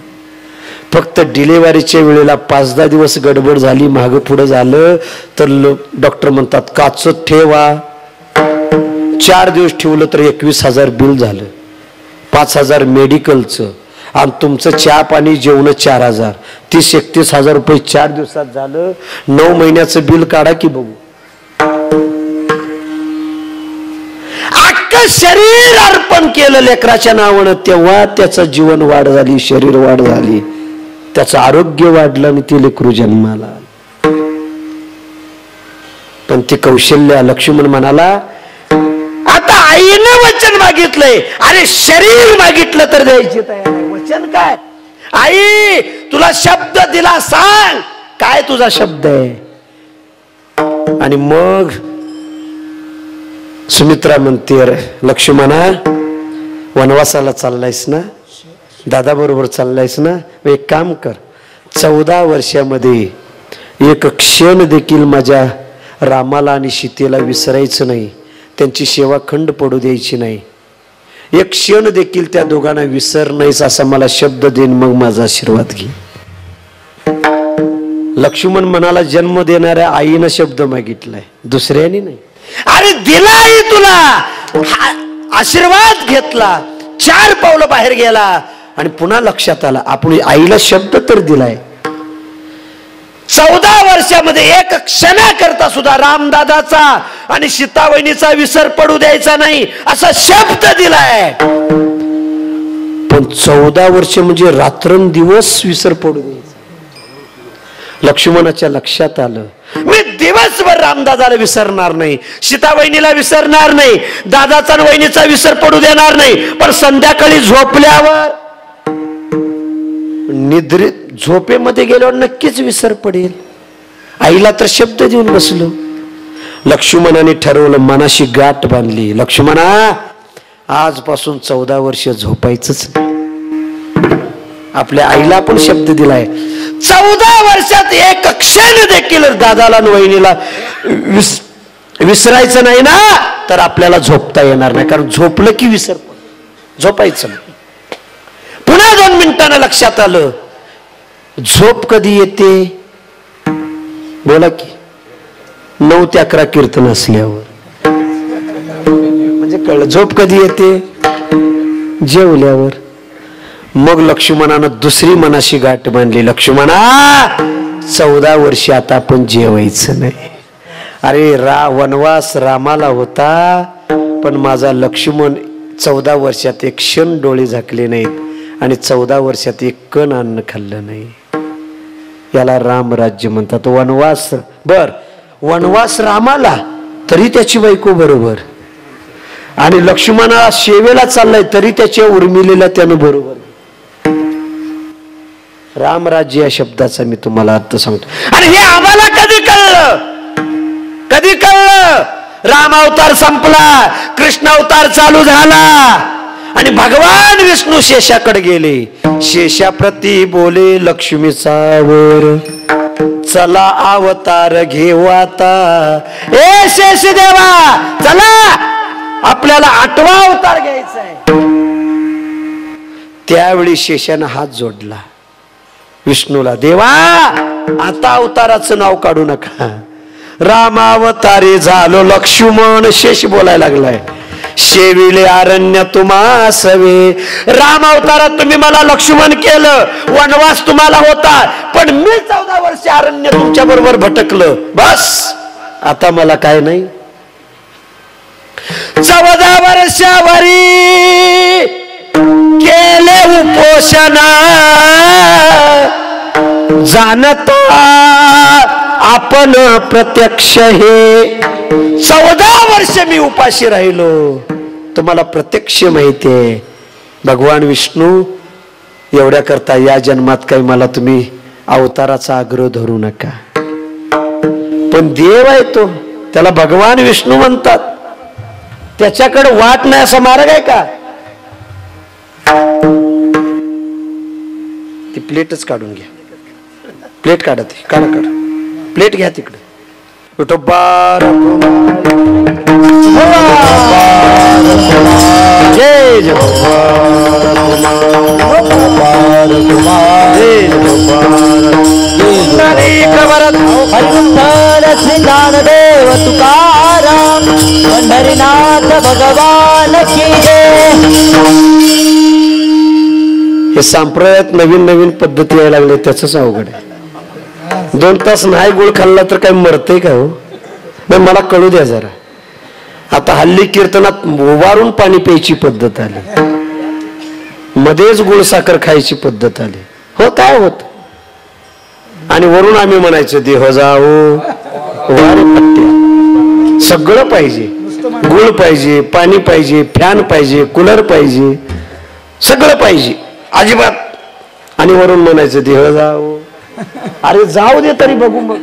फक्त डिलिव्हरीच्या वेळेला 5-10 दिवस गडबड झाली, मागं पुढं झालं तर डॉक्टर म्हणतात काचत ठेवा. 4 दिवस ठेवलं तर 21,000 बिल झालं, 5,000 मेडिकलचं, आणि तुमचं चहा पाणी जेवण 4,000, 30-31,000 रुपये 4 दिवसात झालं. 9 महिन्याचं बिल काढा की बघू. अख्खं शरीर अर्पण केलं लेकराच्या नावानं, तेव्हा त्याचं जीवन वाढ झाली, शरीर वाढ झाली, त्याचं आरोग्य वाढलं आणि ते लेकरू जन्माला. पण ते कौशल्य लक्ष्मण म्हणाला आता आईनं वचन मागितलंय, अरे शरीर मागितलं तर द्यायची तयार आहे, वचन काय? आई तुला शब्द दिला, सांग काय तुझा शब्द आहे. आणि मग सुमित्रा म्हणते लक्ष्मणा वनवासाला चाललायस ना, दादा बरोबर चाललायस ना, एक काम कर, 14 वर्षामध्ये एक क्षण देखील माझ्या रामाला आणि सीतेला विसरायचं नाही, त्यांची सेवा खंड पडू द्यायची नाही, एक क्षण देखील त्या दोघांना विसर नाहीस असा मला शब्द देईन, मग माझा आशीर्वाद घे. लक्ष्मण म्हणाला जन्म देणाऱ्या आईनं शब्द मागितलाय, दुसऱ्याने नाही. अरे दिला आई तुला, आशीर्वाद घेतला, 4 पावलं बाहेर गेला आणि पुन्हा लक्षात आला आपण आईला शब्द तर दिलाय. 14 वर्षामध्ये एक क्षणाकरता सुद्धा रामदादाचा आणि सीतावहिनीचा विसर पडू द्यायचा नाही असा शब्द दिलाय. पण 14 वर्ष म्हणजे रात्रंदिवस विसर पडू द्यायचा. लक्ष्मणाच्या लक्षात आलं मी दिवसभर रामदादाला विसरणार नाही, सीतावहिनीला विसरणार नाही, दादाचा आणि वहिनीचा विसर पडू देणार नाही, पण संध्याकाळी झोपल्यावर निद्रित झोपेमध्ये गेल्यावर नक्कीच विसर पडेल. आईला तर शब्द देऊन बसलो. लक्ष्मणाने ठरवलं, मनाशी गाठ बांधली, लक्ष्मणा आजपासून 14 वर्ष झोपायचंच नाही. आपल्या आईला पण शब्द दिलाय, 14 वर्षात एक क्षण देखील दादाला आणि वहिनीला विसरायचं नाही ना, तर आपल्याला झोपता येणार नाही, कारण झोपलं की विसर झोपायचं नाही. पुन्हा 2 मिनिटांना लक्षात आलं, झोप कधी येते बोला की 9 ते 11 कीर्तन असल्यावर, म्हणजे कळलं झोप कधी येते, जेवल्यावर. मग लक्ष्मणानं दुसरी मनाशी गाठ बांधली, लक्ष्मणा 14 वर्ष आता आपण जेवायचं नाही. अरे वनवास रामाला होता, पण माझा लक्ष्मण 14 वर्षात एक क्षण डोळे झाकले नाहीत आणि 14 वर्षात एक कण अन्न खाल्लं नाही. याला रामराज्य म्हणतात. वनवास बर, वनवास रामाला तरी त्याची बायको बरोबर, आणि लक्ष्मणाला शेवेला चाललाय तरी त्याच्या उर्मिलेला त्यानं बरोबर. रामराज्य या शब्दाचा मी तुम्हाला अर्थ सांगतो. आणि हे आम्हाला कधी कळलं, कधी कळलं? राम अवतार संपला, कृष्ण अवतार चालू झाला आणि भगवान विष्णू शेषाकडे गेले. शेषाप्रती बोले लक्ष्मीचा वर, चला अवतार घेऊ आता, ए शेष देवा चला आपल्याला 8वा अवतार घ्यायचा आहे. त्यावेळी शेषानं हात जोडला विष्णूला, देवा आता अवताराचं नाव काढू नका, रामावतारी झालो लक्ष्मण. शेष बोलायला लागलाय, शेविले अरण्य तुम्हा सवे, राम अवतारात तुम्ही मला लक्ष्मण केलं, वनवास तुम्हाला होता, पण मी 14 वर्ष अरण्य तुमच्या बरोबर भटकलं, बस आता मला काय नाही. 14 वर्षावरी केले उपोषणा, जाणता आपण प्रत्यक्ष हे. 14 वर्ष मी उपाशी राहिलो, तुम्हाला प्रत्यक्ष माहिती आहे. भगवान विष्णू एवढ्या करता या जन्मात काही मला तुम्ही अवताराचा आग्रह धरू नका, पण देव आहे तो, त्याला भगवान विष्णू म्हणतात, त्याच्याकडे वाट नाही असा मार्ग आहे का? ती प्लेटच काढून घ्या, प्लेट काढा, ती काढा काढा प्लेट घ्या तिकडे. विठोबा जय जय श्री ज्ञानदेव तुकाराम पंढरीनाथ भगवान की जय. हे संप्रदायात नवीन नवीन पद्धती यायला लागले त्याच अवघड आहे. 2 तास नाही गुळ खाल्ला तर काही मरते का हो? नाही, मला कळू द्या जरा. आता हल्ली कीर्तनात उभारून पाणी प्यायची पद्धत आली, मध्येच गुळ साखर खायची पद्धत आली. हो काय होत? आणि वरून आम्ही म्हणायचं देह जाओ वारे पट्ट्या. सगळं पाहिजे, गुळ पाहिजे, पाणी पाहिजे, फॅन पाहिजे, कूलर पाहिजे, सगळं पाहिजे अजिबात. आणि वरून म्हणायचं देह जाओ. अरे जाऊ दे तरी बघू मग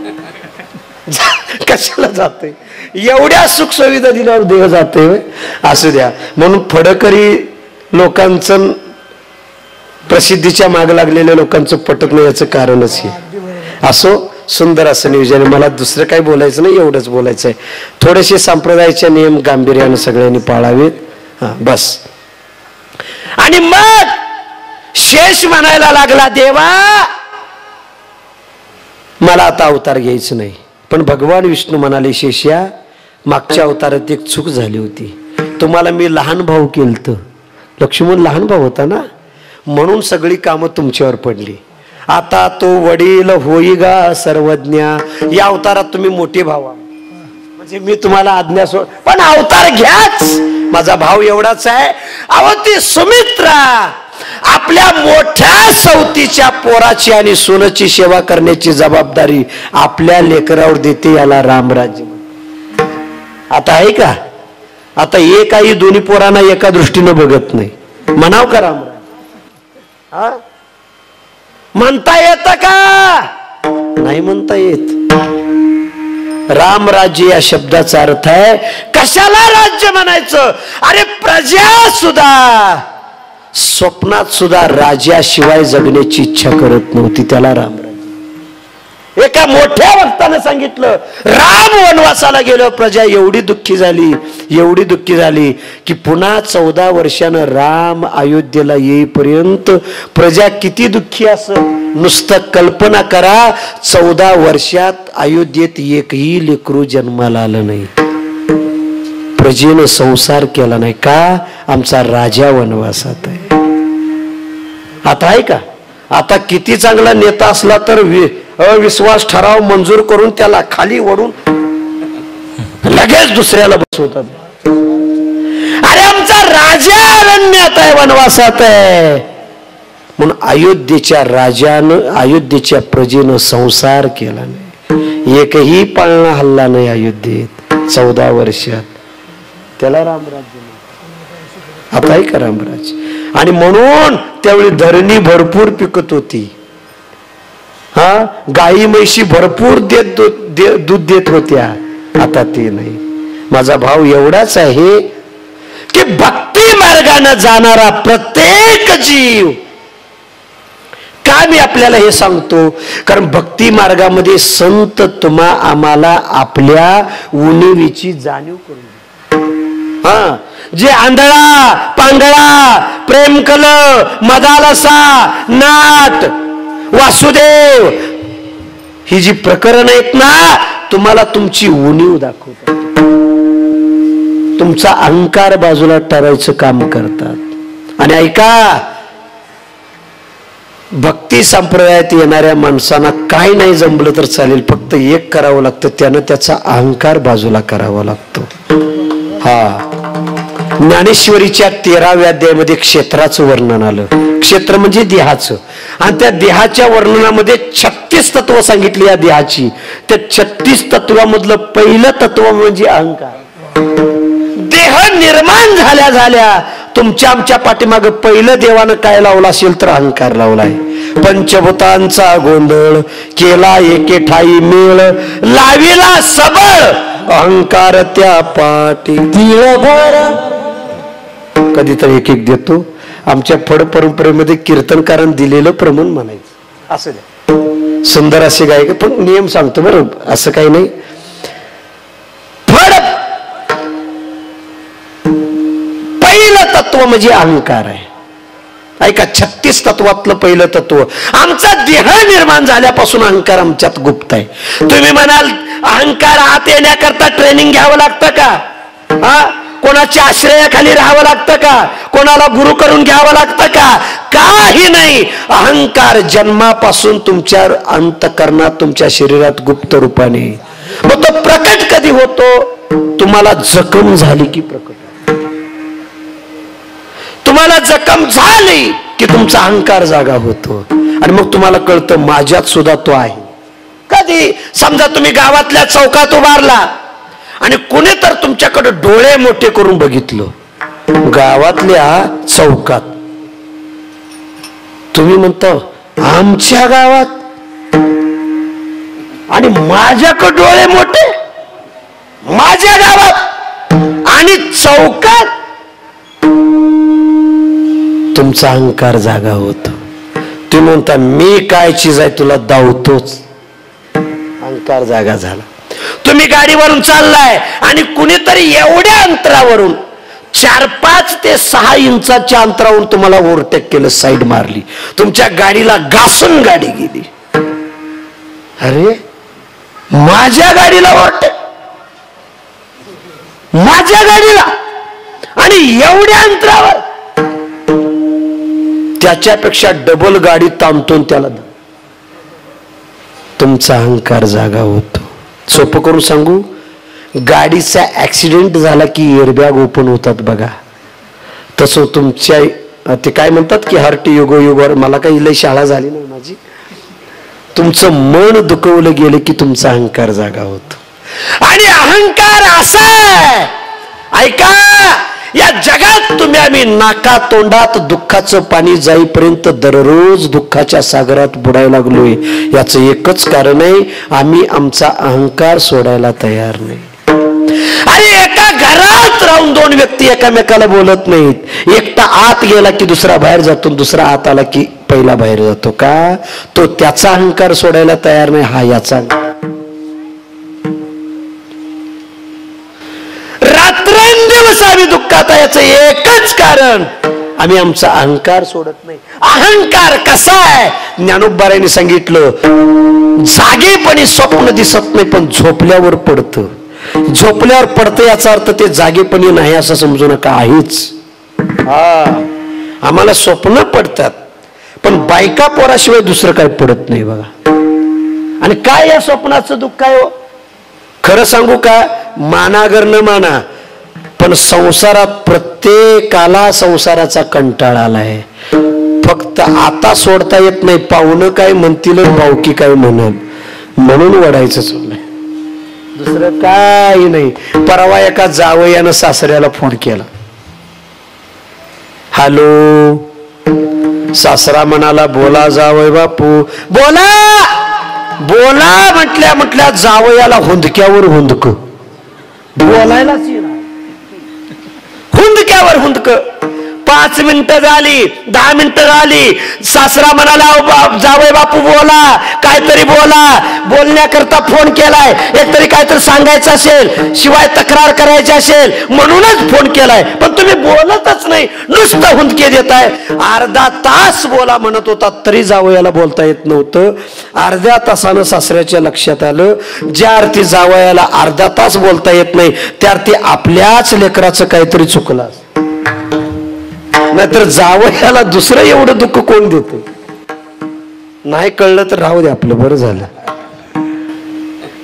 कशाला जाते? एवढ्या सुख सुविधा दिल्यावर देह जाते. असू द्या. म्हणून फडकरी लोकांचं, प्रसिद्धीच्या माग लागलेल्या लोकांचं पटत नाही याचं कारणच हे. असो, सुंदर असं नियोजन. मला दुसरं काही बोलायचं नाही, एवढंच बोलायचं आहे. थोडेसे संप्रदायाचे नियम गांभीर्याने सगळ्यांनी पाळावेत. हा बस. आणि मग शेष म्हणायला लागला देवा मला आता अवतार घ्यायचं नाही. पण भगवान विष्णू म्हणाले शेष्या मागच्या अवतारात एक चूक झाली होती. तुम्हाला मी लहान भाऊ केलतं. लक्ष्मण लहान भाऊ होता ना, म्हणून सगळी कामं तुमच्यावर पडली. आता तो वडील होई गा सर्वज्ञा. या अवतारात तुम्ही मोठे भाऊ, म्हणजे मी तुम्हाला आज्ञा सोड, पण अवतार घ्याच. माझा भाऊ एवढाच आहे. अहो ती सुमित्रा आपल्या मोठ्या सवतीच्या पोराची आणि सोनाची सेवा करण्याची जबाबदारी आपल्या लेकरावर देते. याला रामराज्य. आता आहे का? आता एक आई दोन्ही पोरांना एका दृष्टीनं बघत नाही. म्हणाव का रामराज्य? हा म्हणता येत का? नाही म्हणता येत. रामराज्य या शब्दाचा अर्थ आहे कशाला राज्य म्हणायचं? अरे प्रजा सुद्धा स्वप्नात सुद्धा राजाशिवाय जगण्याची इच्छा करत नव्हती. त्याला रामराज्य. एका मोठ्या वक्ताने सांगितलं राम वनवासाला गेलो. प्रजा एवढी दुःखी झाली, एवढी दुःखी झाली की पुन्हा 14 वर्षानं राम अयोध्येला येईपर्यंत प्रजा किती दुःखी असं नुसतं कल्पना करा. 14 वर्षात अयोध्येत एकही लेकरू जन्माला आलं नाही. प्रजेनं संसार केला नाही का? आमचा राजा वनवासात आहे. आता आहे का? आता किती चांगला नेता असला तर अविश्वास ठराव मंजूर करून त्याला खाली ओढून लगेच दुसऱ्याला बसवतात. अरे आमचा राजा अरण्यात आहे, वनवासात आहे. म्हणून अयोध्येच्या राजानं, अयोध्येच्या प्रजेनं संसार केला नाही. एकही पाळणा हल्ला नाही अयोध्येत 14 वर्षात. त्याला रामराज्य. आता आहे का रामराज्य? आणि म्हणून त्यावेळी धरणी भरपूर पिकत होती. हा गाई म्हैशी भरपूर दूध देत होत्या. आता ते नाही. माझा भाव एवढाच आहे की भक्ती मार्गाने जाणारा प्रत्येक जीव. का मी आपल्याला हे सांगतो? कारण भक्ती मार्गामध्ये संत आम्हाला आपल्या उणीवीची जाणीव करून देतो. हा जे आंधळा पांगळा प्रेम कल मदालसा नाट वासुदेव ही जी प्रकरण आहेत ना, तुम्हाला तुमची उणीव दाखवतात. तुमचा अहंकार बाजूला टाळायचं काम करतात. आणि ऐका, भक्ती संप्रदायात येणाऱ्या माणसांना काय नाही जमलं तर चालेल, फक्त एक करावं लागतं. त्यानं त्याचा अहंकार बाजूला करावा लागतो. हा ज्ञानेश्वरीच्या 13व्या अध्यायामध्ये क्षेत्राचं वर्णन आलं. क्षेत्र म्हणजे देहाचं. आणि त्या देहाच्या वर्णनामध्ये 36 तत्व सांगितली या देहाची. त्या 36 तत्वामधलं पहिलं तत्व म्हणजे अहंकार. देह निर्माण झाल्या झाल्या तुमच्या आमच्या पाठीमागे पहिलं देवानं काय लावला असेल तर अहंकार लावलाय. पंचभूतांचा गोंधळ केला एके ठाई मेळ, लाविला सबळ अहंकार त्या पाठी. कधीतरी एक एक देतो. आमच्या फड परंपरेमध्ये कीर्तनकारांनी दिलेलं प्रमाण म्हणायचं. असं द्या सुंदर असे गायक. पण नियम सांगतो बरं, असं काही नाही. फड पहिलं तत्व म्हणजे अहंकार आहे. ऐका 36 तत्वातलं पहिलं तत्व, आमचा देह निर्माण झाल्यापासून अहंकार आमच्यात गुप्त आहे. तुम्ही म्हणाल अहंकार आत येण्याकरता ट्रेनिंग घ्यावं लागतं का? कोणाच्या आश्रयाखाली राहावं लागतं का? कोणाला गुरु करून घ्यावं लागतं का? काही नाही. अहंकार जन्मापासून तुमच्या अंतःकरणात, तुमच्या शरीरात गुप्त रूपाने. मग तो प्रकट कधी होतो? तुम्हाला जखम झाली की प्रकट. तुम्हाला जखम झाली की तुमचा अहंकार जागा होतो आणि मग तुम्हाला कळतं माझ्यात सुद्धा तो आहे. कधी समजा तुम्ही गावातल्या चौकात उभारला आणि कुणी तर तुमच्याकडे डोळे मोठे करून बघितलं, गावातल्या चौकात, तुम्ही म्हणता आमच्या गावात आणि माझ्याकडे डोळे मोठे, माझ्या गावात आणि चौकात, तुमचा अहंकार जागा होतो. तुम्ही म्हणता मी काय चीज आहे तुला धावतोच, अहंकार जागा झाला. तुम्ही गाडीवरून चाललाय आणि कुणीतरी एवढ्या अंतरावरून 4-5 ते 6 इंचाच्या अंतरावरून तुम्हाला ओव्हरटेक केलं, साईड मारली, तुमच्या गाडीला घासून गाडी गेली. अरे माझ्या गाडीला ओव्हरटेक, माझ्या गाडीला, आणि एवढ्या अंतरावर, त्याच्यापेक्षा डबल गाडी ताणतो त्याला. तुमचा अहंकार जागा होतो. सोपं करून सांगू, गाडीचा ऍक्सिडेंट झाला की एअरबॅग ओपन होतात बघा, तसं तुमच्या ते काय म्हणतात की हर्ट युगो युगवर, मला काही लय शाळा झाली नाही माझी, तुमचं मन दुखवलं गेलं की तुमचा अहंकार जागा होतो. आणि अहंकार असा आहे, ऐका, या जगात तुम्ही आम्ही नाका तोंडात दुःखाचं पाणी जाईपर्यंत दररोज दुःखाच्या सागरात बुडायला लागलोय. याचं एकच कारण आहे, आम्ही आमचा अहंकार सोडायला तयार नाही. अरे एका घरात राहून 2 व्यक्ती एकामेकाला बोलत नाहीत. एकटा आत गेला की दुसरा बाहेर जातो, दुसरा आत आला की पहिला बाहेर जातो. का? तो त्याचा अहंकार सोडायला तयार नाही, हा याचा. रात्रंदिवस आम्ही दुःखात आहे, याचं एकच कारण, आम्ही आमचा अहंकार सोडत नाही. अहंकार कसा आहे? ज्ञानोबारायांनी सांगितलं, जागेपणी स्वप्न दिसत नाही पण झोपल्यावर पडतं. झोपल्यावर पडतं याचा अर्थ ते जागेपणी नाही असं समजू नका, आहेच. आम्हाला स्वप्न पडतात पण बायका पोराशिवाय दुसरं काही पडत नाही बघा. आणि काय या स्वप्नाचं दुःख आहे? खरं सांगू का, मानागर न माना, पण संसारात प्रत्येकाला संसाराचा कंटाळा आलाय. फक्त आता सोडता येत नाही, पाहुणं काय म्हणतील, भावकी काय म्हणाल, म्हणून वडायचं चाललंय, दुसरं काही नाही. परवा एका जावयानं सासऱ्याला फोन केला, हॅलो. सासरा म्हणाला, बोला जावय बापू, बोला बोला म्हटल्या जावयाला हुंदक्यावर हुंदक, बोलायलाच हुंदक्यावर हुंदक. 5 मिनिटं झाली, 10 मिनिटं झाली, सासरा म्हणाला, जावय बापू बोला, काहीतरी बोला. बोलण्याकरता फोन केलाय, एकतरी काहीतरी सांगायचं असेल, शिवाय तक्रार करायची असेल म्हणूनच फोन केलाय, पण तुम्ही बोलतच नाही, नुसतं हुंदके देताय. अर्धा तास बोला म्हणत होता तरी जावयाला बोलता येत नव्हतं. अर्ध्या तासानं सासऱ्याच्या लक्षात आलं, ज्या अर्थी जावयाला अर्धा तास बोलता येत नाही त्या अर्थी आपल्याच लेकराचं काहीतरी चुकलं. नाहीतर जावयाला दुसरं एवढं दुःख कोण देत? नाही कळलं तर राहू दे आपलं, बरं झालं.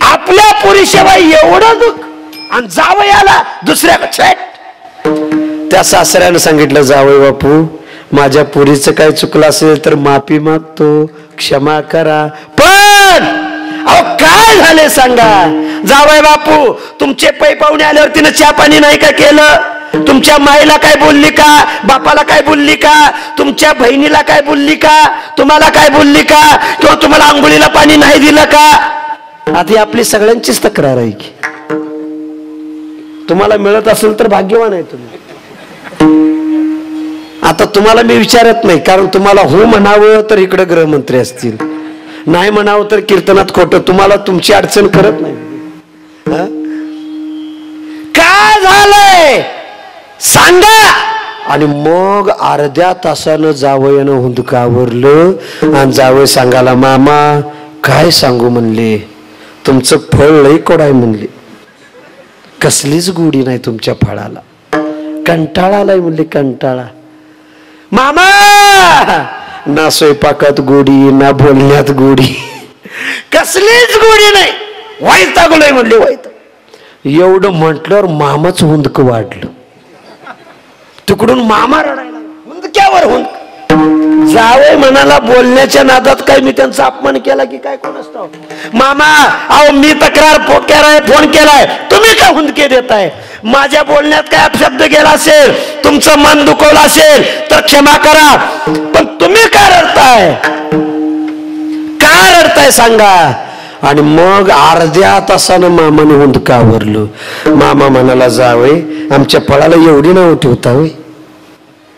आपल्या पुरीशिवाय एवढं दुःख आणि जावयाला दुसऱ्या. त्या सासऱ्यानं सांगितलं, जावई बापू माझ्या पुरीचं काय चुकलं असेल तर माफी मागतो, क्षमा करा. पण अहो काय झाले सांगा? जावई बापू तुमचे पै पाहुणे आल्यावर तिनं चहा पाणी नाही का केलं? तुमच्या माईला काय बोलली का? बापाला काय बोलली का? तुमच्या बहिणीला काय बोलली का? तुम्हाला काय बोलली का? किंवा तुम्हाला आंघोळीला पाणी नाही दिलं का? आता आपली सगळ्यांचीच तक्रार आहे की. तुम्हाला मिळत असेल तर भाग्यवान आहे तुम्ही. आता तुम्हाला मी विचारत नाही, कारण तुम्हाला हो म्हणावं तर इकडे गृहमंत्री असतील, नाही म्हणावं तर कीर्तनात खोटं. तुम्हाला तुमची अडचण करत नाही. काय झालंय सांगा? आणि मग अर्ध्या तासानं जावयानं हुंदकावरलं आणि जावय सांगायला मामा काय सांगू म्हणले, तुमचं फळ लई कोड आहे म्हणले, कसलीच गोडी नाही तुमच्या फळाला, कंटाळा आलाय म्हणले, कंटाळा. मामा ना स्वयंपाकात गोडी ना बोलण्यात गोडी, कसलीच गोडी नाही, वैतागलोय म्हणले, वैताग. एवढं म्हटल्यावर मामाच हुंदक वाढलं. तिकडून मामा रडायला, हुंदक्यावर हुंदक. जावय म्हणाला बोलण्याच्या नादात काय मी त्यांचा अपमान केला की काय कोण असतो. मामा अहो मी तक्रार फोन केलाय, तुम्ही काय हुंदके देताय, माझ्या बोलण्यात काय अपशब्द गेला असेल, तुमचं मन दुखवलं असेल तर क्षमा करा, पण तुम्ही काय रडताय, काय रडताय सांगा. आणि मग अर्ध्या तासानं मामाने हुंदकावरलं. मामा म्हणाला जावय आमच्या फळाला एवढी नाव ठेवता होय,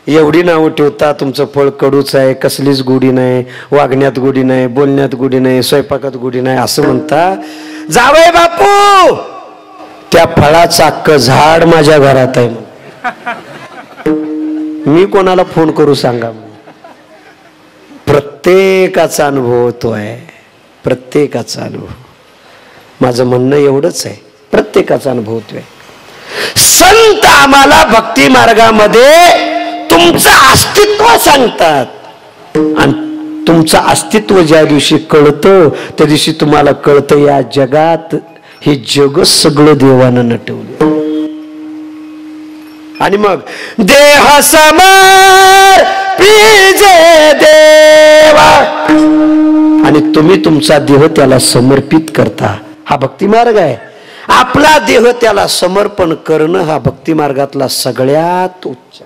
एवढी नावं ठेवता, तुमचं फळ कडूच आहे, कसलीच गोडी नाही, वागण्यात गोडी नाही, बोलण्यात गोडी नाही, स्वयंपाकात गोडी नाही असं म्हणता. जावय बापू त्या फळाचं अख्खं झाड माझ्या घरात आहे, मी कोणाला फोन करू सांगा. प्रत्येकाचा अनुभव तो आहे, प्रत्येकाचा अनुभव. माझं म्हणणं एवढंच आहे, प्रत्येकाचा अनुभव तो आहे. संत आम्हाला भक्ती मार्गामध्ये तुमचं अस्तित्व सांगतात आणि तुमचं अस्तित्व ज्या दिवशी कळतं त्या दिवशी तुम्हाला कळतं या जगात हे जग सगळं देवानं नटवलं. आणि मग देह समर पिजे देवा, आणि तुम्ही तुमचा देह त्याला समर्पित करता, हा भक्ती मार्ग आहे. आपला देह त्याला समर्पण करणं हा भक्ती मार्गातला सगळ्यात उच्च.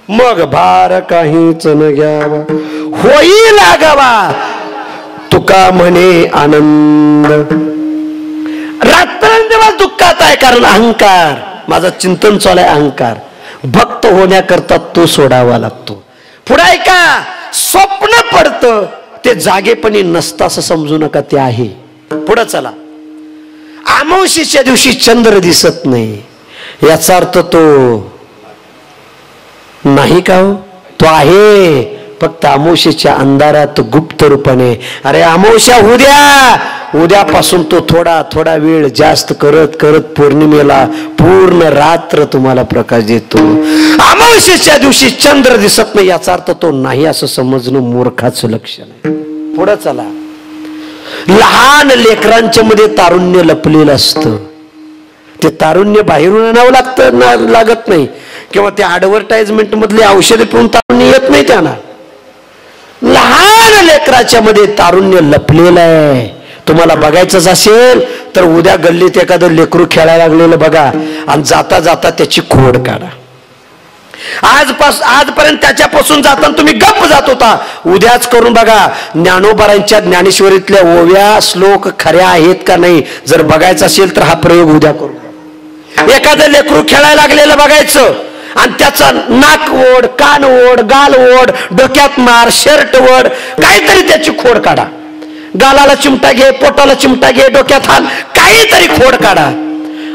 मग भार काहीच न घ्यावा होई लागावा, तुका म्हणे आनंद. रात्रंदिवस दुःखात आहे कारण अहंकार, माझं चिंतन चालू आहे अहंकार. भक्त होण्याकरता तो सोडावा लागतो. पुढे का स्वप्न पडतं ते जागेपणी नसतं असं समजू नका, ते आहे. पुढे चला. अमावस्येच्या दिवशी चंद्र दिसत नाही याचा अर्थ तो नाही का हो, तो आहे, फक्त अमावस्येच्या अंधारात गुप्त रूपाने. अरे अमावस्या उद्यापासून तो थोडा थोडा वेळ जास्त करत करत पौर्णिमेला पूर्ण रात्र तुम्हाला प्रकाश देतो. अमावस्येच्या दिवशी चंद्र दिसत नाही याचा अर्थ तो नाही असं समजणं मूर्खाचं लक्षण आहे. पुढे चला. लहान लेकरांच्या मध्ये तारुण्य लपलेलं असतं, ते तारुण्य बाहेरून आणावं लागतं, लागत नाही, किंवा ते ऍडव्हर्टाइजमेंट मधले औषध पिऊन तारुण्य येत नाही त्यांना. लहान लेकराच्या मध्ये तारुण्य लपलेलं आहे. तुम्हाला बघायचंच असेल तर उद्या गल्लीत एखादं लेकरू खेळायला लागलेलं बघा आणि जाता जाता त्याची खोड काढा. आजपर्यंत त्याच्यापासून जाताना तुम्ही गप्प जात होता, उद्याच करून बघा. ज्ञानोबारांच्या ज्ञानेश्वरीतल्या ओव्या श्लोक खऱ्या आहेत का नाही जर बघायचं असेल तर हा प्रयोग उद्या करू. एखादं लेकरू खेळायला लागलेलं बघायचं आणि त्याचा नाक ओढ, कान ओढ, गाल ओढ, डोक्यात मार, शर्ट ओढ, काहीतरी त्याची खोड काढा. गालाला चिमटा घे, पोटाला चिमटा घे, डोक्यात हाल, काहीतरी खोड काढा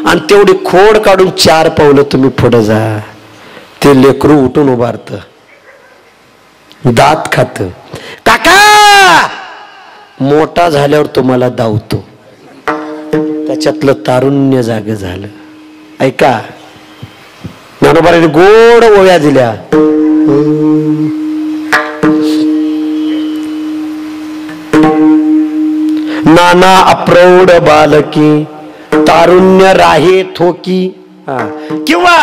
आणि तेवढी खोड काढून 4 पावलं तुम्ही पुढे जा. ते लेकरू उठून उभारत, दात खात, काका मोठा झाल्यावर तुम्हाला धावतो. त्याच्यातलं तारुण्य जाग झालं. ऐका, ज्ञानोबाने गोड ओव्या दिल्या. नाना अप्रौढ बालकी तारुण्य राहे थोकी, किंवा